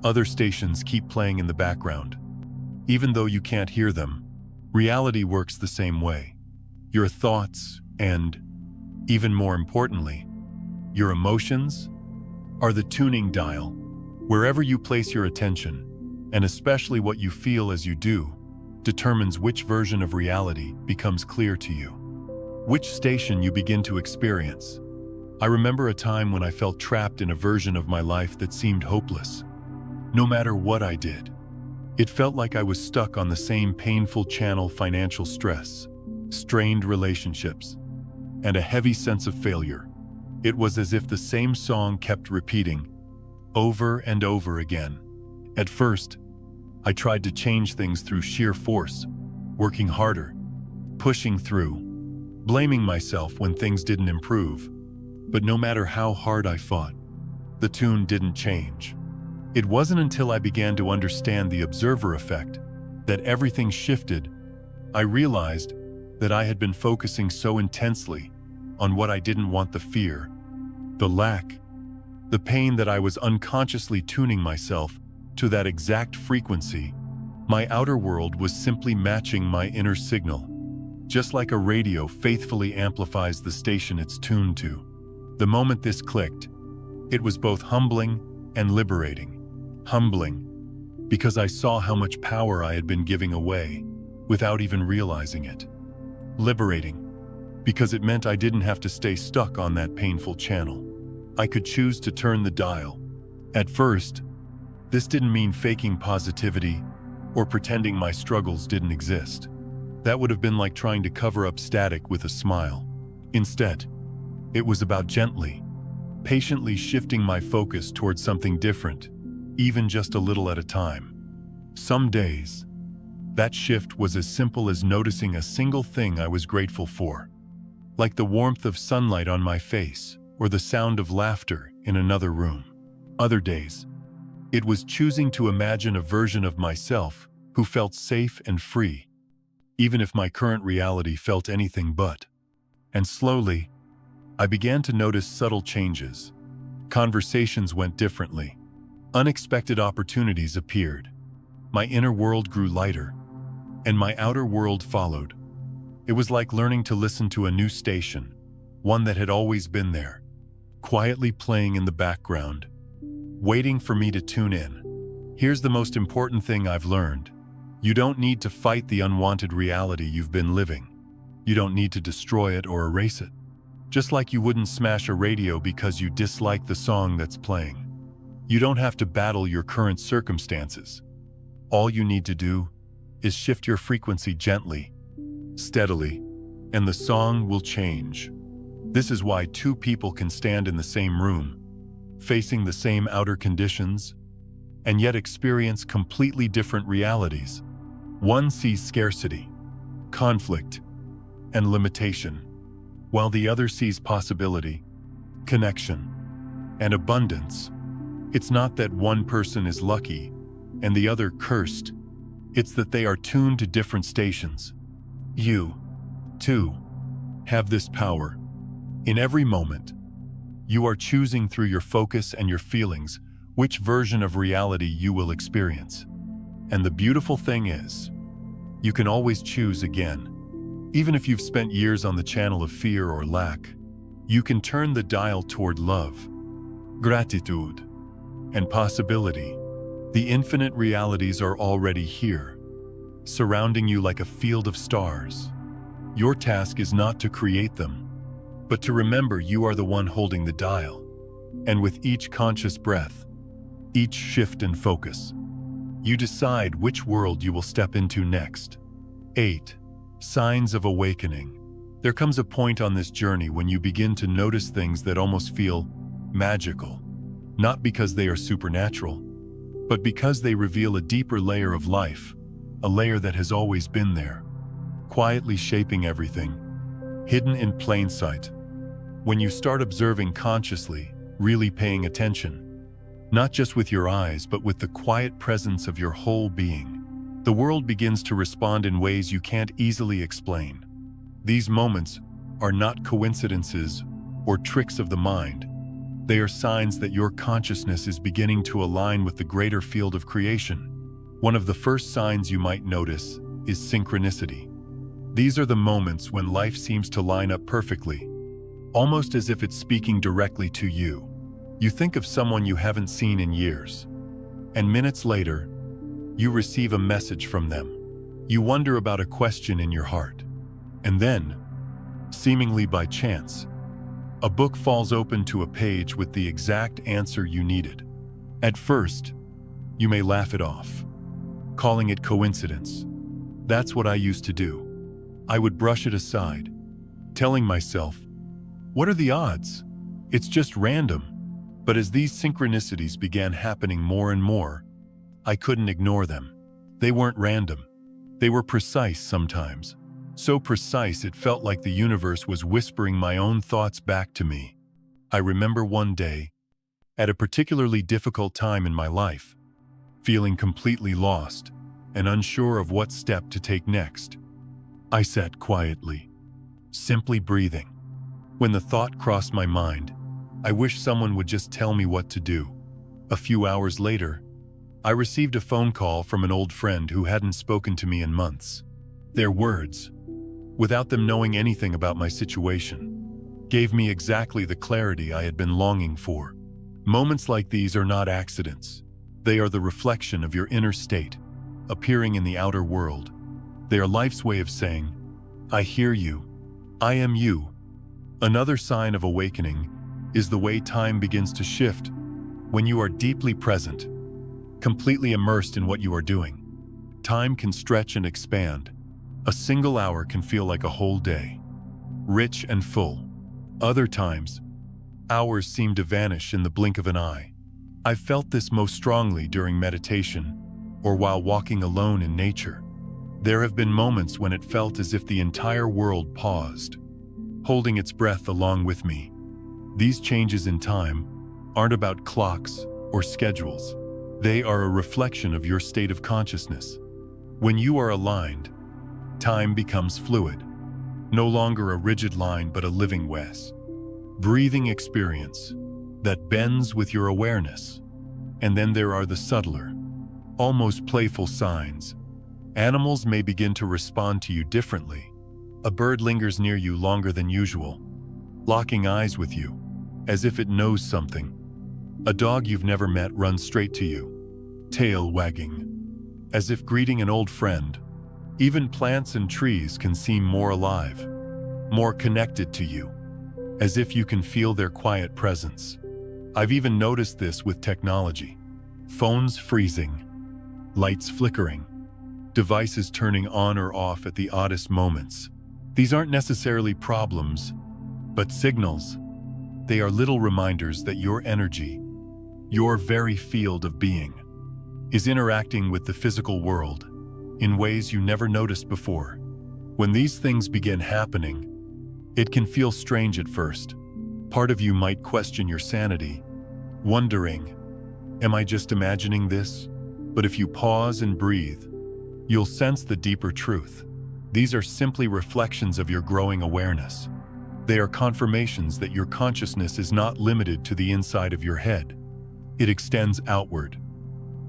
other stations keep playing in the background. Even though you can't hear them, reality works the same way. Your thoughts and, even more importantly, your emotions are the tuning dial. Wherever you place your attention, and especially what you feel as you do, determines which version of reality becomes clear to you, which station you begin to experience. I remember a time when I felt trapped in a version of my life that seemed hopeless. No matter what I did, it felt like I was stuck on the same painful channel: financial stress, strained relationships, and a heavy sense of failure. It was as if the same song kept repeating, over and over again. At first, I tried to change things through sheer force, working harder, pushing through, blaming myself when things didn't improve. But no matter how hard I fought, the tune didn't change. It wasn't until I began to understand the observer effect that everything shifted. I realized that I had been focusing so intensely on what I didn't want: the fear, the lack, the pain, that I was unconsciously tuning myself to that exact frequency. My outer world was simply matching my inner signal, just like a radio faithfully amplifies the station it's tuned to. The moment this clicked, it was both humbling and liberating. Humbling, because I saw how much power I had been giving away without even realizing it. Liberating, because it meant I didn't have to stay stuck on that painful channel. I could choose to turn the dial. At first, this didn't mean faking positivity or pretending my struggles didn't exist. That would have been like trying to cover up static with a smile. Instead, it was about gently, patiently shifting my focus towards something different, even just a little at a time. Some days, that shift was as simple as noticing a single thing I was grateful for, like the warmth of sunlight on my face or the sound of laughter in another room. Other days, it was choosing to imagine a version of myself who felt safe and free, even if my current reality felt anything but. And slowly, I began to notice subtle changes. Conversations went differently. Unexpected opportunities appeared. My inner world grew lighter, and my outer world followed. It was like learning to listen to a new station, one that had always been there, quietly playing in the background, waiting for me to tune in. Here's the most important thing I've learned. You don't need to fight the unwanted reality you've been living. You don't need to destroy it or erase it. Just like you wouldn't smash a radio because you dislike the song that's playing. You don't have to battle your current circumstances. All you need to do is shift your frequency gently, steadily, and the song will change. This is why two people can stand in the same room, facing the same outer conditions, and yet experience completely different realities. One sees scarcity, conflict, and limitation, while the other sees possibility, connection, and abundance. It's not that one person is lucky and the other cursed. It's that they are tuned to different stations. You, too, have this power. In every moment, you are choosing through your focus and your feelings which version of reality you will experience. And the beautiful thing is, you can always choose again. Even if you've spent years on the channel of fear or lack, you can turn the dial toward love, gratitude, and possibility. The infinite realities are already here, surrounding you like a field of stars. Your task is not to create them, but to remember you are the one holding the dial. And with each conscious breath, each shift in focus, you decide which world you will step into next. 8. Signs of awakening. There comes a point on this journey when you begin to notice things that almost feel magical, not because they are supernatural, but because they reveal a deeper layer of life, a layer that has always been there, quietly shaping everything, hidden in plain sight. When you start observing consciously, really paying attention, not just with your eyes but with the quiet presence of your whole being, the world begins to respond in ways you can't easily explain. These moments are not coincidences or tricks of the mind. They are signs that your consciousness is beginning to align with the greater field of creation. One of the first signs you might notice is synchronicity. These are the moments when life seems to line up perfectly, almost as if it's speaking directly to you. You think of someone you haven't seen in years, and minutes later, you receive a message from them. You wonder about a question in your heart. And then, seemingly by chance, a book falls open to a page with the exact answer you needed. At first, you may laugh it off, calling it coincidence. That's what I used to do. I would brush it aside, telling myself, what are the odds? It's just random. But as these synchronicities began happening more and more, I couldn't ignore them. They weren't random. They were precise sometimes. So precise it felt like the universe was whispering my own thoughts back to me. I remember one day, at a particularly difficult time in my life, feeling completely lost and unsure of what step to take next. I sat quietly, simply breathing. When the thought crossed my mind, I wish someone would just tell me what to do. A few hours later, I received a phone call from an old friend who hadn't spoken to me in months. Their words, without them knowing anything about my situation, gave me exactly the clarity I had been longing for. Moments like these are not accidents. They are the reflection of your inner state, appearing in the outer world. They are life's way of saying, I hear you. I am you. Another sign of awakening is the way time begins to shift when you are deeply present, completely immersed in what you are doing. Time can stretch and expand. A single hour can feel like a whole day, rich and full. Other times, hours seem to vanish in the blink of an eye. I've felt this most strongly during meditation or while walking alone in nature. There have been moments when it felt as if the entire world paused, holding its breath along with me. These changes in time aren't about clocks or schedules. They are a reflection of your state of consciousness. When you are aligned, time becomes fluid, no longer a rigid line but a living breathing experience that bends with your awareness. And then there are the subtler, almost playful signs. Animals may begin to respond to you differently. A bird lingers near you longer than usual, locking eyes with you, as if it knows something. A dog you've never met runs straight to you, tail wagging, as if greeting an old friend. Even plants and trees can seem more alive, more connected to you, as if you can feel their quiet presence. I've even noticed this with technology. Phones freezing, lights flickering, devices turning on or off at the oddest moments. These aren't necessarily problems, but signals. They are little reminders that your energy, your very field of being, is interacting with the physical world in ways you never noticed before. When these things begin happening, it can feel strange at first. Part of you might question your sanity, wondering, am I just imagining this? But if you pause and breathe, you'll sense the deeper truth. These are simply reflections of your growing awareness. They are confirmations that your consciousness is not limited to the inside of your head. It extends outward,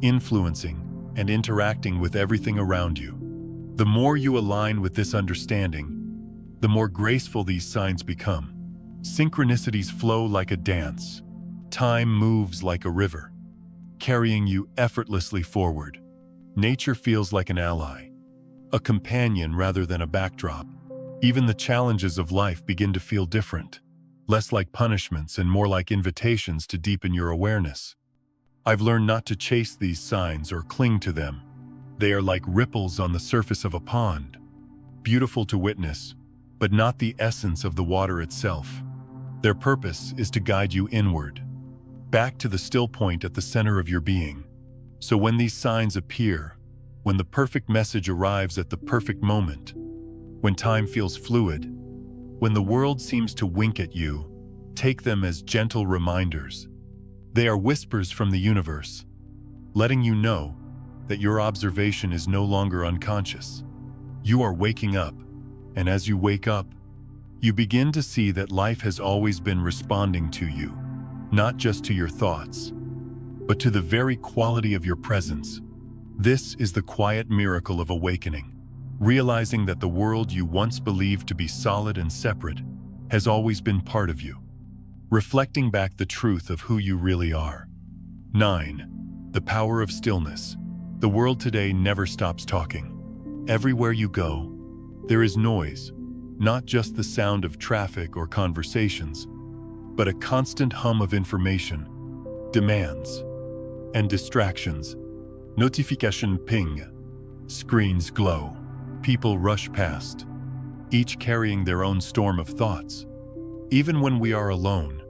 influencing and interacting with everything around you. The more you align with this understanding, the more graceful these signs become. Synchronicities flow like a dance. Time moves like a river, carrying you effortlessly forward. Nature feels like an ally, a companion rather than a backdrop. Even the challenges of life begin to feel different, less like punishments and more like invitations to deepen your awareness. I've learned not to chase these signs or cling to them. They are like ripples on the surface of a pond, beautiful to witness, but not the essence of the water itself. Their purpose is to guide you inward, back to the still point at the center of your being. So when these signs appear, when the perfect message arrives at the perfect moment, when time feels fluid, when the world seems to wink at you, take them as gentle reminders. They are whispers from the universe, letting you know that your observation is no longer unconscious. You are waking up, and as you wake up, you begin to see that life has always been responding to you, not just to your thoughts, but to the very quality of your presence. This is the quiet miracle of awakening, realizing that the world you once believed to be solid and separate has always been part of you, reflecting back the truth of who you really are. 9. The power of stillness. The world today never stops talking. Everywhere you go, there is noise, not just the sound of traffic or conversations, but a constant hum of information, demands, and distractions. Notification ping, screens glow, people rush past, each carrying their own storm of thoughts. Even when we are alone,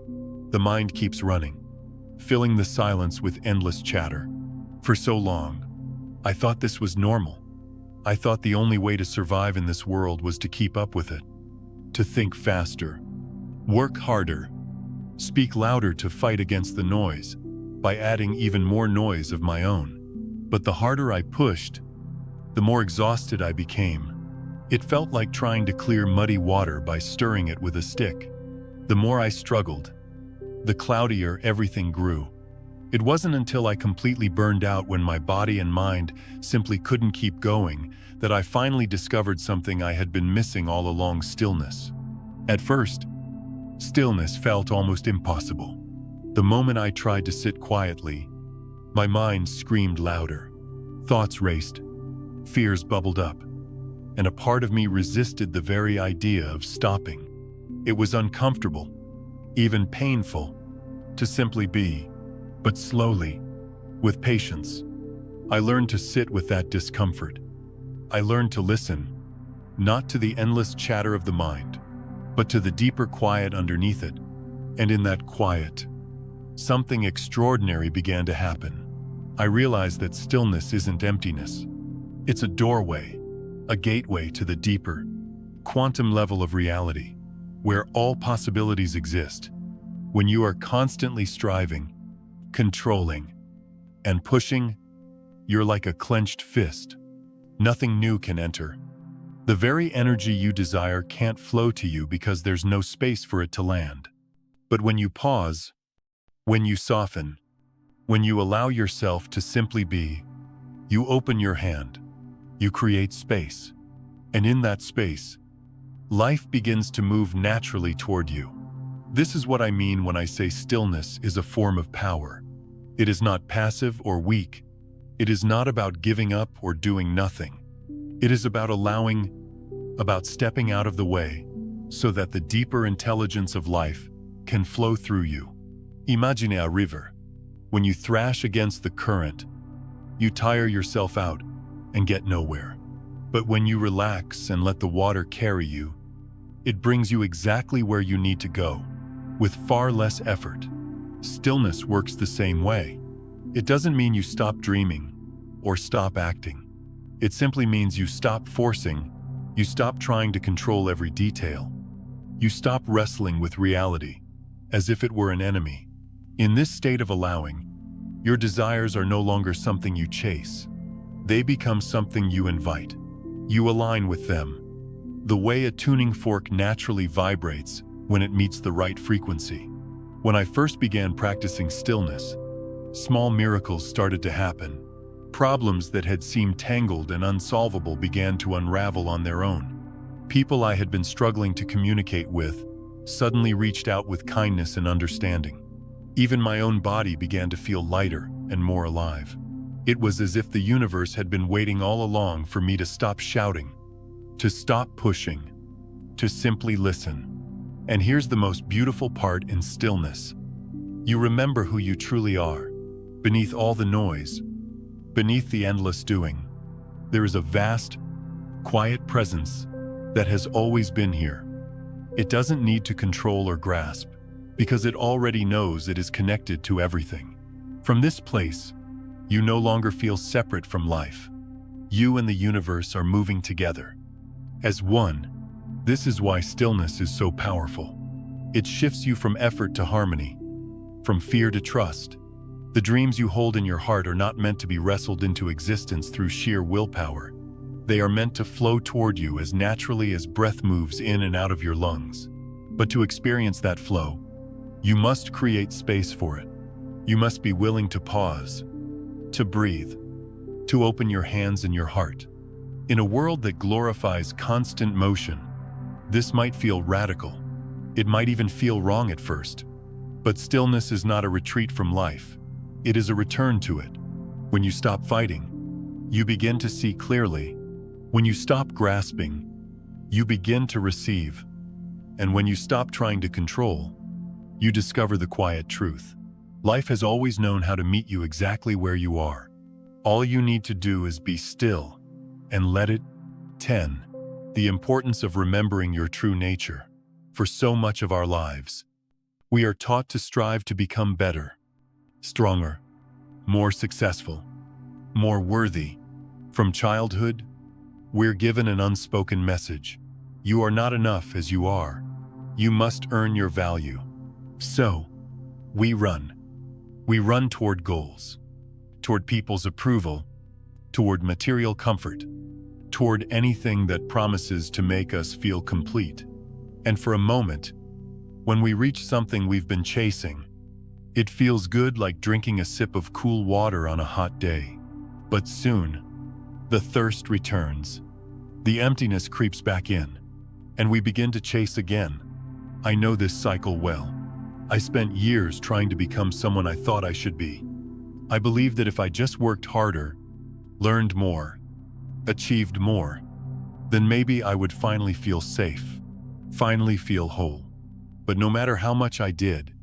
the mind keeps running, filling the silence with endless chatter. For so long, I thought this was normal. I thought the only way to survive in this world was to keep up with it, to think faster, work harder, speak louder to fight against the noise, by adding even more noise of my own. But the harder I pushed, the more exhausted I became. It felt like trying to clear muddy water by stirring it with a stick. The more I struggled, the cloudier everything grew. It wasn't until I completely burned out, when my body and mind simply couldn't keep going, that I finally discovered something I had been missing all along: stillness. At first, stillness felt almost impossible. The moment I tried to sit quietly, my mind screamed louder. Thoughts raced, fears bubbled up, and a part of me resisted the very idea of stopping. It was uncomfortable, even painful, to simply be. But slowly, with patience, I learned to sit with that discomfort. I learned to listen, not to the endless chatter of the mind, but to the deeper quiet underneath it. And in that quiet, something extraordinary began to happen. I realized that stillness isn't emptiness. It's a doorway, a gateway to the deeper, quantum level of reality, where all possibilities exist. When you are constantly striving, controlling, and pushing, you're like a clenched fist. Nothing new can enter. The very energy you desire can't flow to you because there's no space for it to land. But when you pause, when you soften, when you allow yourself to simply be, you open your hand, you create space. And in that space, life begins to move naturally toward you. This is what I mean when I say stillness is a form of power. It is not passive or weak. It is not about giving up or doing nothing. It is about allowing, about stepping out of the way, so that the deeper intelligence of life can flow through you. Imagine a river. When you thrash against the current, you tire yourself out and get nowhere. But when you relax and let the water carry you, it brings you exactly where you need to go, with far less effort. Stillness works the same way. It doesn't mean you stop dreaming or stop acting. It simply means you stop forcing, you stop trying to control every detail. You stop wrestling with reality as if it were an enemy. In this state of allowing, your desires are no longer something you chase. They become something you invite. You align with them, the way a tuning fork naturally vibrates when it meets the right frequency. When I first began practicing stillness, small miracles started to happen. Problems that had seemed tangled and unsolvable began to unravel on their own. People I had been struggling to communicate with suddenly reached out with kindness and understanding. Even my own body began to feel lighter and more alive. It was as if the universe had been waiting all along for me to stop shouting, to stop pushing, to simply listen. And here's the most beautiful part in stillness. You remember who you truly are. Beneath all the noise, beneath the endless doing, there is a vast, quiet presence that has always been here. It doesn't need to control or grasp, because it already knows it is connected to everything. From this place, you no longer feel separate from life. You and the universe are moving together. As one, this is why stillness is so powerful. It shifts you from effort to harmony, from fear to trust. The dreams you hold in your heart are not meant to be wrestled into existence through sheer willpower. They are meant to flow toward you as naturally as breath moves in and out of your lungs. But to experience that flow, you must create space for it. You must be willing to pause, to breathe, to open your hands and your heart. In a world that glorifies constant motion, this might feel radical. It might even feel wrong at first. But stillness is not a retreat from life. It is a return to it. When you stop fighting, you begin to see clearly. When you stop grasping, you begin to receive. And when you stop trying to control, you discover the quiet truth. Life has always known how to meet you exactly where you are. All you need to do is be still and let it. 10. The importance of remembering your true nature. For so much of our lives, we are taught to strive to become better, stronger, more successful, more worthy. From childhood, we're given an unspoken message. You are not enough as you are. You must earn your value. So, we run. We run toward goals, toward people's approval, toward material comfort, toward anything that promises to make us feel complete. And for a moment, when we reach something we've been chasing, it feels good, like drinking a sip of cool water on a hot day. But soon, the thirst returns. The emptiness creeps back in, and we begin to chase again. I know this cycle well. I spent years trying to become someone I thought I should be. I believed that if I just worked harder, learned more, achieved more, then maybe I would finally feel safe, finally feel whole. But no matter how much I did,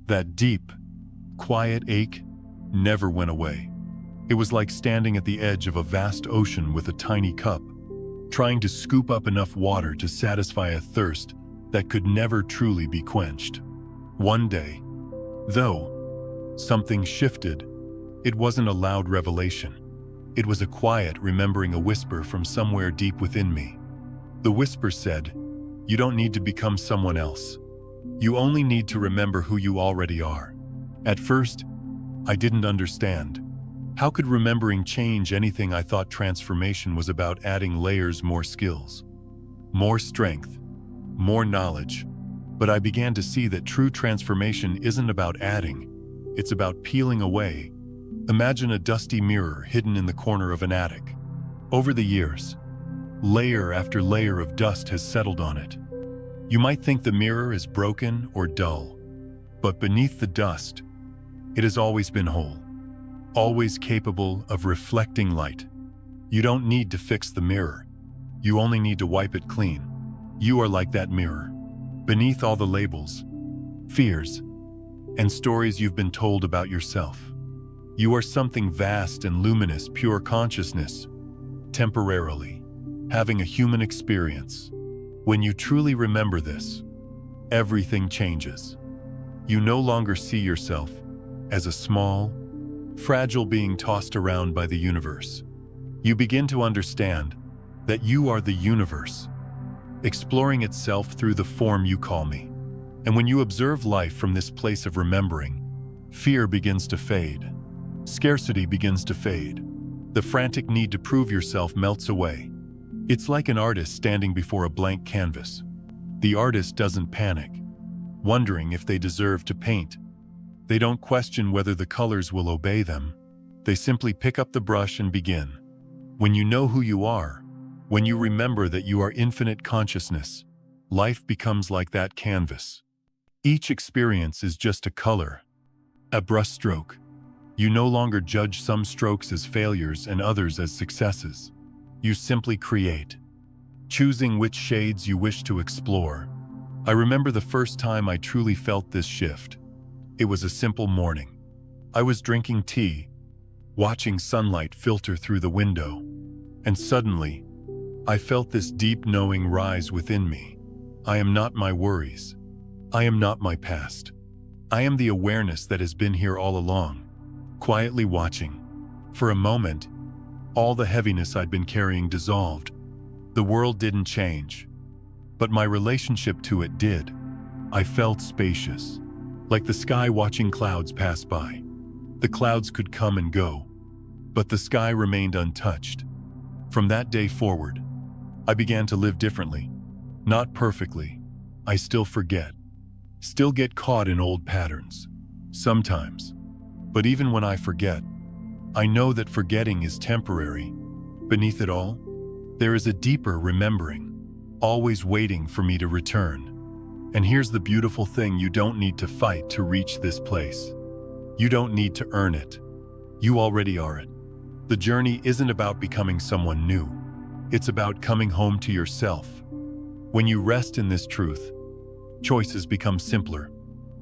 that deep, quiet ache never went away. It was like standing at the edge of a vast ocean with a tiny cup, trying to scoop up enough water to satisfy a thirst that could never truly be quenched. One day, though, Something shifted. It wasn't a loud revelation. It was a quiet remembering, a whisper from somewhere deep within me. The whisper said, "You don't need to become someone else. You only need to remember who you already are." At first, I didn't understand. How could remembering change anything? I thought transformation was about adding layers, more skills, more strength, more knowledge. But I began to see that true transformation isn't about adding, it's about peeling away. Imagine a dusty mirror hidden in the corner of an attic. Over the years, layer after layer of dust has settled on it. You might think the mirror is broken or dull, but beneath the dust, it has always been whole, always capable of reflecting light. You don't need to fix the mirror. You only need to wipe it clean. You are like that mirror. Beneath all the labels, fears, and stories you've been told about yourself, you are something vast and luminous, pure consciousness, temporarily, having a human experience. When you truly remember this, everything changes. You no longer see yourself as a small, fragile being tossed around by the universe. You begin to understand that you are the universe, exploring itself through the form you call me. And when you observe life from this place of remembering, fear begins to fade. Scarcity begins to fade. The frantic need to prove yourself melts away. It's like an artist standing before a blank canvas. The artist doesn't panic, wondering if they deserve to paint. They don't question whether the colors will obey them. They simply pick up the brush and begin. When you know who you are, when you remember that you are infinite consciousness, life becomes like that canvas. Each experience is just a color, a brushstroke. You no longer judge some strokes as failures and others as successes. You simply create, choosing which shades you wish to explore. I remember the first time I truly felt this shift. It was a simple morning. I was drinking tea, watching sunlight filter through the window, and suddenly, I felt this deep knowing rise within me. I am not my worries. I am not my past. I am the awareness that has been here all along, quietly watching. For a moment, all the heaviness I'd been carrying dissolved. The world didn't change, but my relationship to it did. I felt spacious, like the sky watching clouds pass by. The clouds could come and go, but the sky remained untouched. From that day forward, I began to live differently. Not perfectly. I still forget. Still get caught in old patterns. Sometimes. But even when I forget, I know that forgetting is temporary. Beneath it all, there is a deeper remembering, always waiting for me to return. And here's the beautiful thing: you don't need to fight to reach this place. You don't need to earn it. You already are it. The journey isn't about becoming someone new. It's about coming home to yourself. When you rest in this truth, choices become simpler.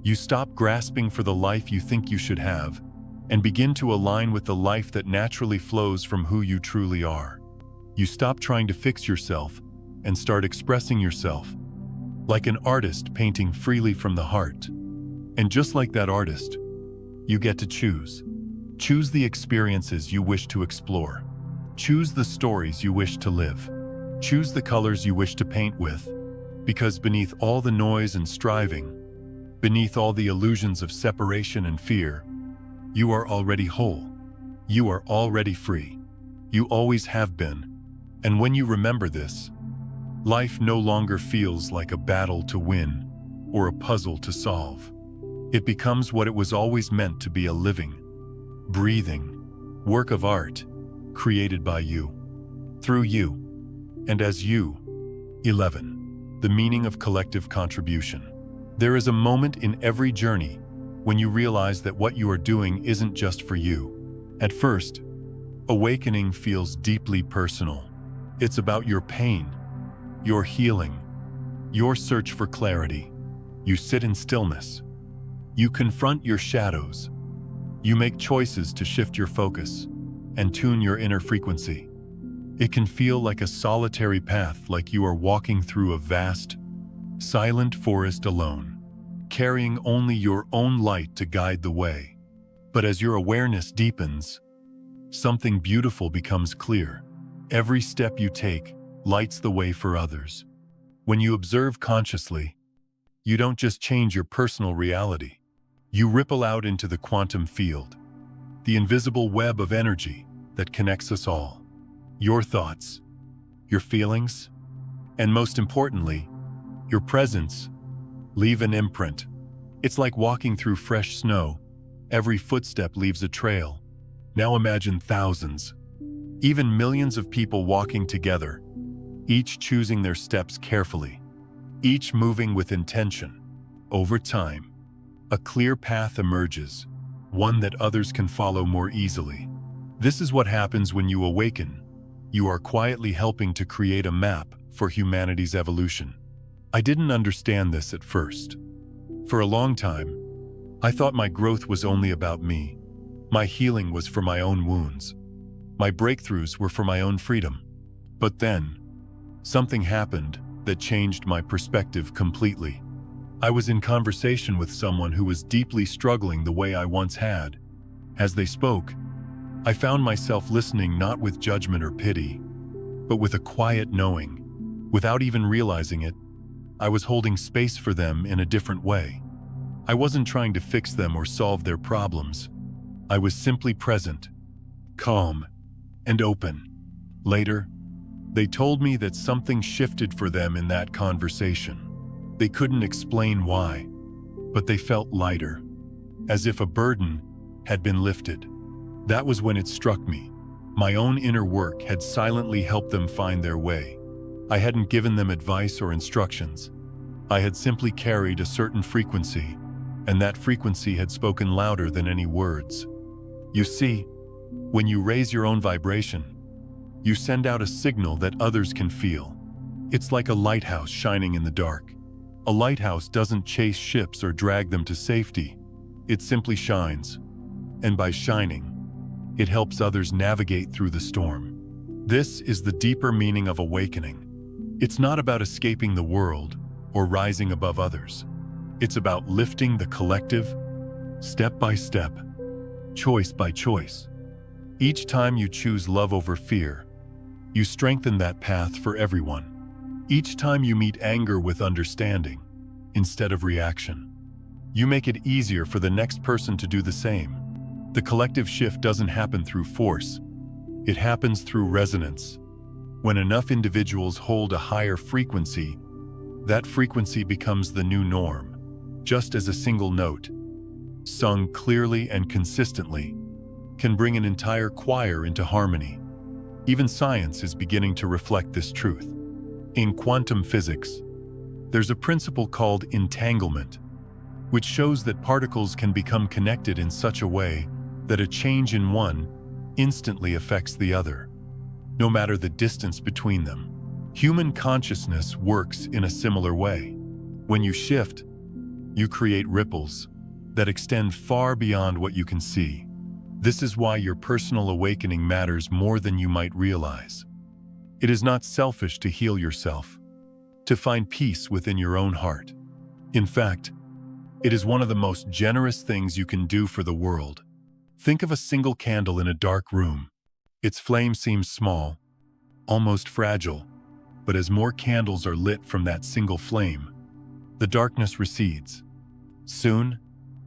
You stop grasping for the life you think you should have and begin to align with the life that naturally flows from who you truly are. You stop trying to fix yourself and start expressing yourself, like an artist painting freely from the heart. And just like that artist, you get to choose. Choose the experiences you wish to explore. Choose the stories you wish to live. Choose the colors you wish to paint with. Because beneath all the noise and striving, beneath all the illusions of separation and fear, you are already whole. You are already free. You always have been. And when you remember this, life no longer feels like a battle to win or a puzzle to solve. It becomes what it was always meant to be: a living, breathing work of art created by you, through you, and as you. 11. The meaning of collective contribution. There is a moment in every journey when you realize that what you are doing isn't just for you. At first, awakening feels deeply personal. It's about your pain, your healing, your search for clarity. You sit in stillness. You confront your shadows. You make choices to shift your focus and tune your inner frequency. It can feel like a solitary path, like you are walking through a vast, silent forest alone, carrying only your own light to guide the way. But as your awareness deepens, something beautiful becomes clear. Every step you take lights the way for others. When you observe consciously, you don't just change your personal reality. You ripple out into the quantum field, the invisible web of energy that connects us all. Your thoughts, your feelings, and most importantly, your presence leave an imprint. It's like walking through fresh snow. Every footstep leaves a trail. Now imagine thousands, even millions of people walking together, each choosing their steps carefully, each moving with intention. Over time, a clear path emerges, one that others can follow more easily. This is what happens when you awaken. You are quietly helping to create a map for humanity's evolution. I didn't understand this at first. For a long time, I thought my growth was only about me. My healing was for my own wounds. My breakthroughs were for my own freedom. But then, something happened that changed my perspective completely. I was in conversation with someone who was deeply struggling the way I once had. As they spoke, I found myself listening not with judgment or pity, but with a quiet knowing. Without even realizing it, I was holding space for them in a different way. I wasn't trying to fix them or solve their problems. I was simply present, calm, and open. Later, they told me that something shifted for them in that conversation. They couldn't explain why, but they felt lighter, as if a burden had been lifted. That was when it struck me. My own inner work had silently helped them find their way. I hadn't given them advice or instructions. I had simply carried a certain frequency, and that frequency had spoken louder than any words. You see, when you raise your own vibration, you send out a signal that others can feel. It's like a lighthouse shining in the dark. A lighthouse doesn't chase ships or drag them to safety. It simply shines. And by shining, it helps others navigate through the storm. This is the deeper meaning of awakening. It's not about escaping the world or rising above others. It's about lifting the collective, step by step, choice by choice. Each time you choose love over fear, you strengthen that path for everyone. Each time you meet anger with understanding, instead of reaction, you make it easier for the next person to do the same. The collective shift doesn't happen through force. It happens through resonance. When enough individuals hold a higher frequency, that frequency becomes the new norm. Just as a single note, sung clearly and consistently, can bring an entire choir into harmony. Even science is beginning to reflect this truth. In quantum physics, there's a principle called entanglement, which shows that particles can become connected in such a way that a change in one instantly affects the other, no matter the distance between them. Human consciousness works in a similar way. When you shift, you create ripples that extend far beyond what you can see. This is why your personal awakening matters more than you might realize. It is not selfish to heal yourself, to find peace within your own heart. In fact, it is one of the most generous things you can do for the world. Think of a single candle in a dark room. Its flame seems small, almost fragile, but as more candles are lit from that single flame, the darkness recedes. Soon,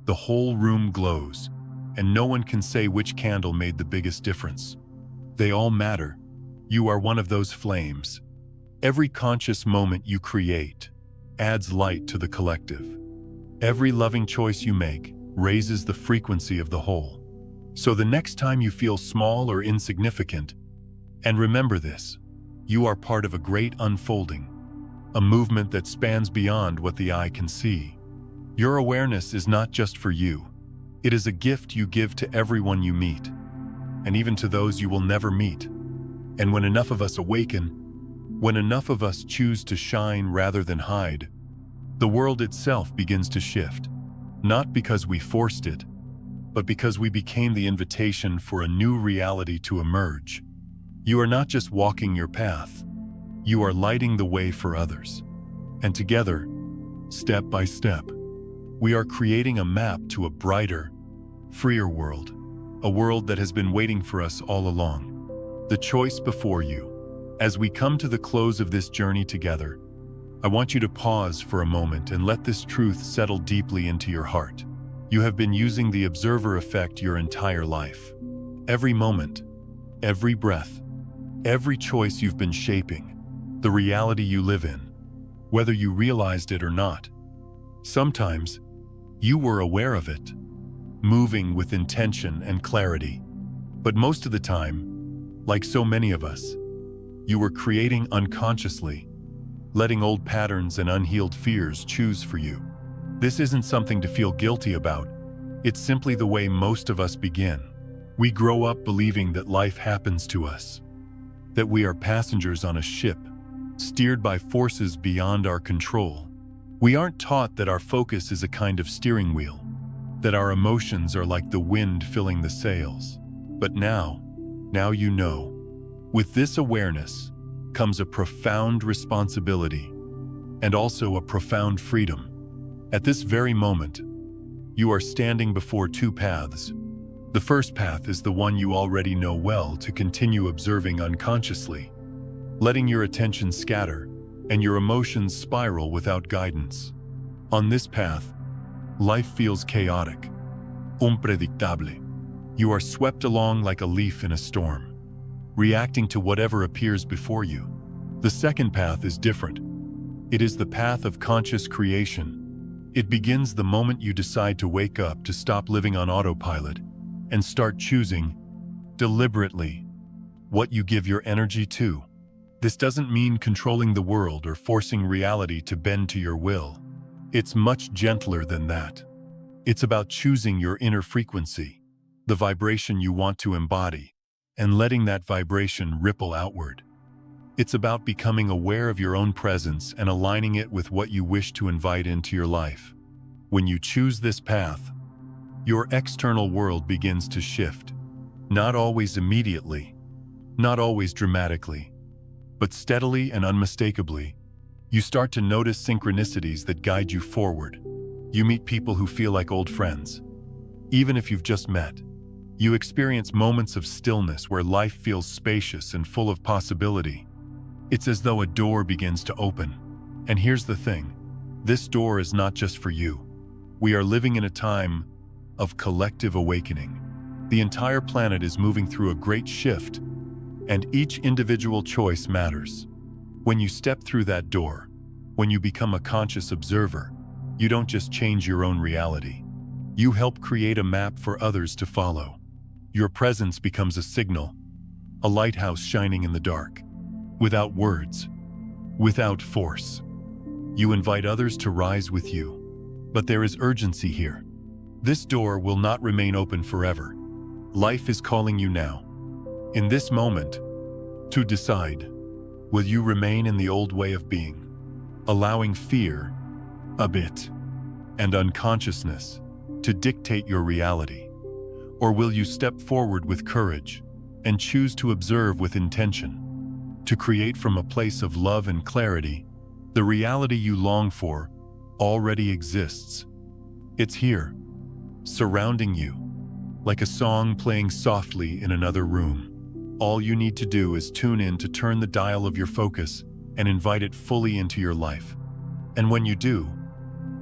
the whole room glows, and no one can say which candle made the biggest difference. They all matter. You are one of those flames. Every conscious moment you create adds light to the collective. Every loving choice you make raises the frequency of the whole. So the next time you feel small or insignificant, and remember this, you are part of a great unfolding, a movement that spans beyond what the eye can see. Your awareness is not just for you. It is a gift you give to everyone you meet, and even to those you will never meet. And when enough of us awaken, when enough of us choose to shine rather than hide, the world itself begins to shift. Not because we forced it, but because we became the invitation for a new reality to emerge. You are not just walking your path, you are lighting the way for others. And together, step by step, we are creating a map to a brighter, freer world, a world that has been waiting for us all along. The choice before you. As we come to the close of this journey together, I want you to pause for a moment and let this truth settle deeply into your heart. You have been using the observer effect your entire life. Every moment, every breath, every choice you've been shaping, the reality you live in, whether you realized it or not. Sometimes, you were aware of it, moving with intention and clarity. But most of the time, like so many of us, you were creating unconsciously, letting old patterns and unhealed fears choose for you. This isn't something to feel guilty about. It's simply the way most of us begin. We grow up believing that life happens to us, that we are passengers on a ship, steered by forces beyond our control. We aren't taught that our focus is a kind of steering wheel, that our emotions are like the wind filling the sails. But now you know. With this awareness comes a profound responsibility and also a profound freedom. At this very moment, you are standing before two paths. The first path is the one you already know well, to continue observing unconsciously, letting your attention scatter and your emotions spiral without guidance. On this path, life feels chaotic, unpredictable. You are swept along like a leaf in a storm, reacting to whatever appears before you. The second path is different. It is the path of conscious creation. It begins the moment you decide to wake up, to stop living on autopilot, and start choosing, deliberately, what you give your energy to. This doesn't mean controlling the world or forcing reality to bend to your will. It's much gentler than that. It's about choosing your inner frequency, the vibration you want to embody, and letting that vibration ripple outward. It's about becoming aware of your own presence and aligning it with what you wish to invite into your life. When you choose this path, your external world begins to shift. Not always immediately, not always dramatically, but steadily and unmistakably. You start to notice synchronicities that guide you forward. You meet people who feel like old friends, even if you've just met. You experience moments of stillness where life feels spacious and full of possibility. It's as though a door begins to open. And here's the thing, this door is not just for you. We are living in a time of collective awakening. The entire planet is moving through a great shift, and each individual choice matters. When you step through that door, when you become a conscious observer, you don't just change your own reality. You help create a map for others to follow. Your presence becomes a signal, a lighthouse shining in the dark. Without words, without force, you invite others to rise with you. But there is urgency here. This door will not remain open forever. Life is calling you now, in this moment, to decide, will you remain in the old way of being, allowing fear, a bit, and unconsciousness to dictate your reality? Or will you step forward with courage and choose to observe with intention, to create from a place of love and clarity? The reality you long for already exists. It's here, surrounding you, like a song playing softly in another room. All you need to do is tune in to turn the dial of your focus and invite it fully into your life. And when you do,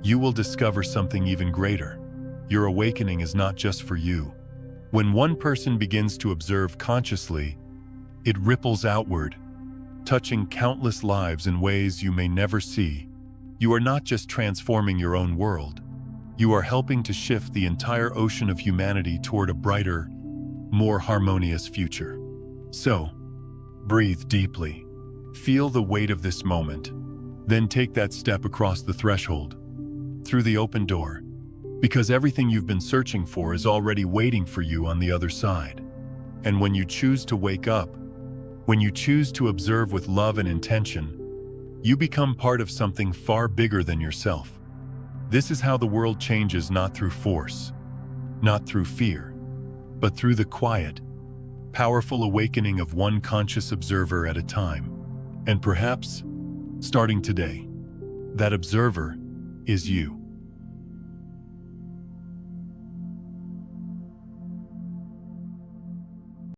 you will discover something even greater. Your awakening is not just for you. When one person begins to observe consciously, it ripples outward, touching countless lives in ways you may never see. You are not just transforming your own world. You are helping to shift the entire ocean of humanity toward a brighter, more harmonious future. So, breathe deeply. Feel the weight of this moment. Then take that step across the threshold, through the open door, because everything you've been searching for is already waiting for you on the other side. And when you choose to wake up, when you choose to observe with love and intention, you become part of something far bigger than yourself. This is how the world changes, not through force, not through fear, but through the quiet, powerful awakening of one conscious observer at a time. And perhaps, starting today, that observer is you.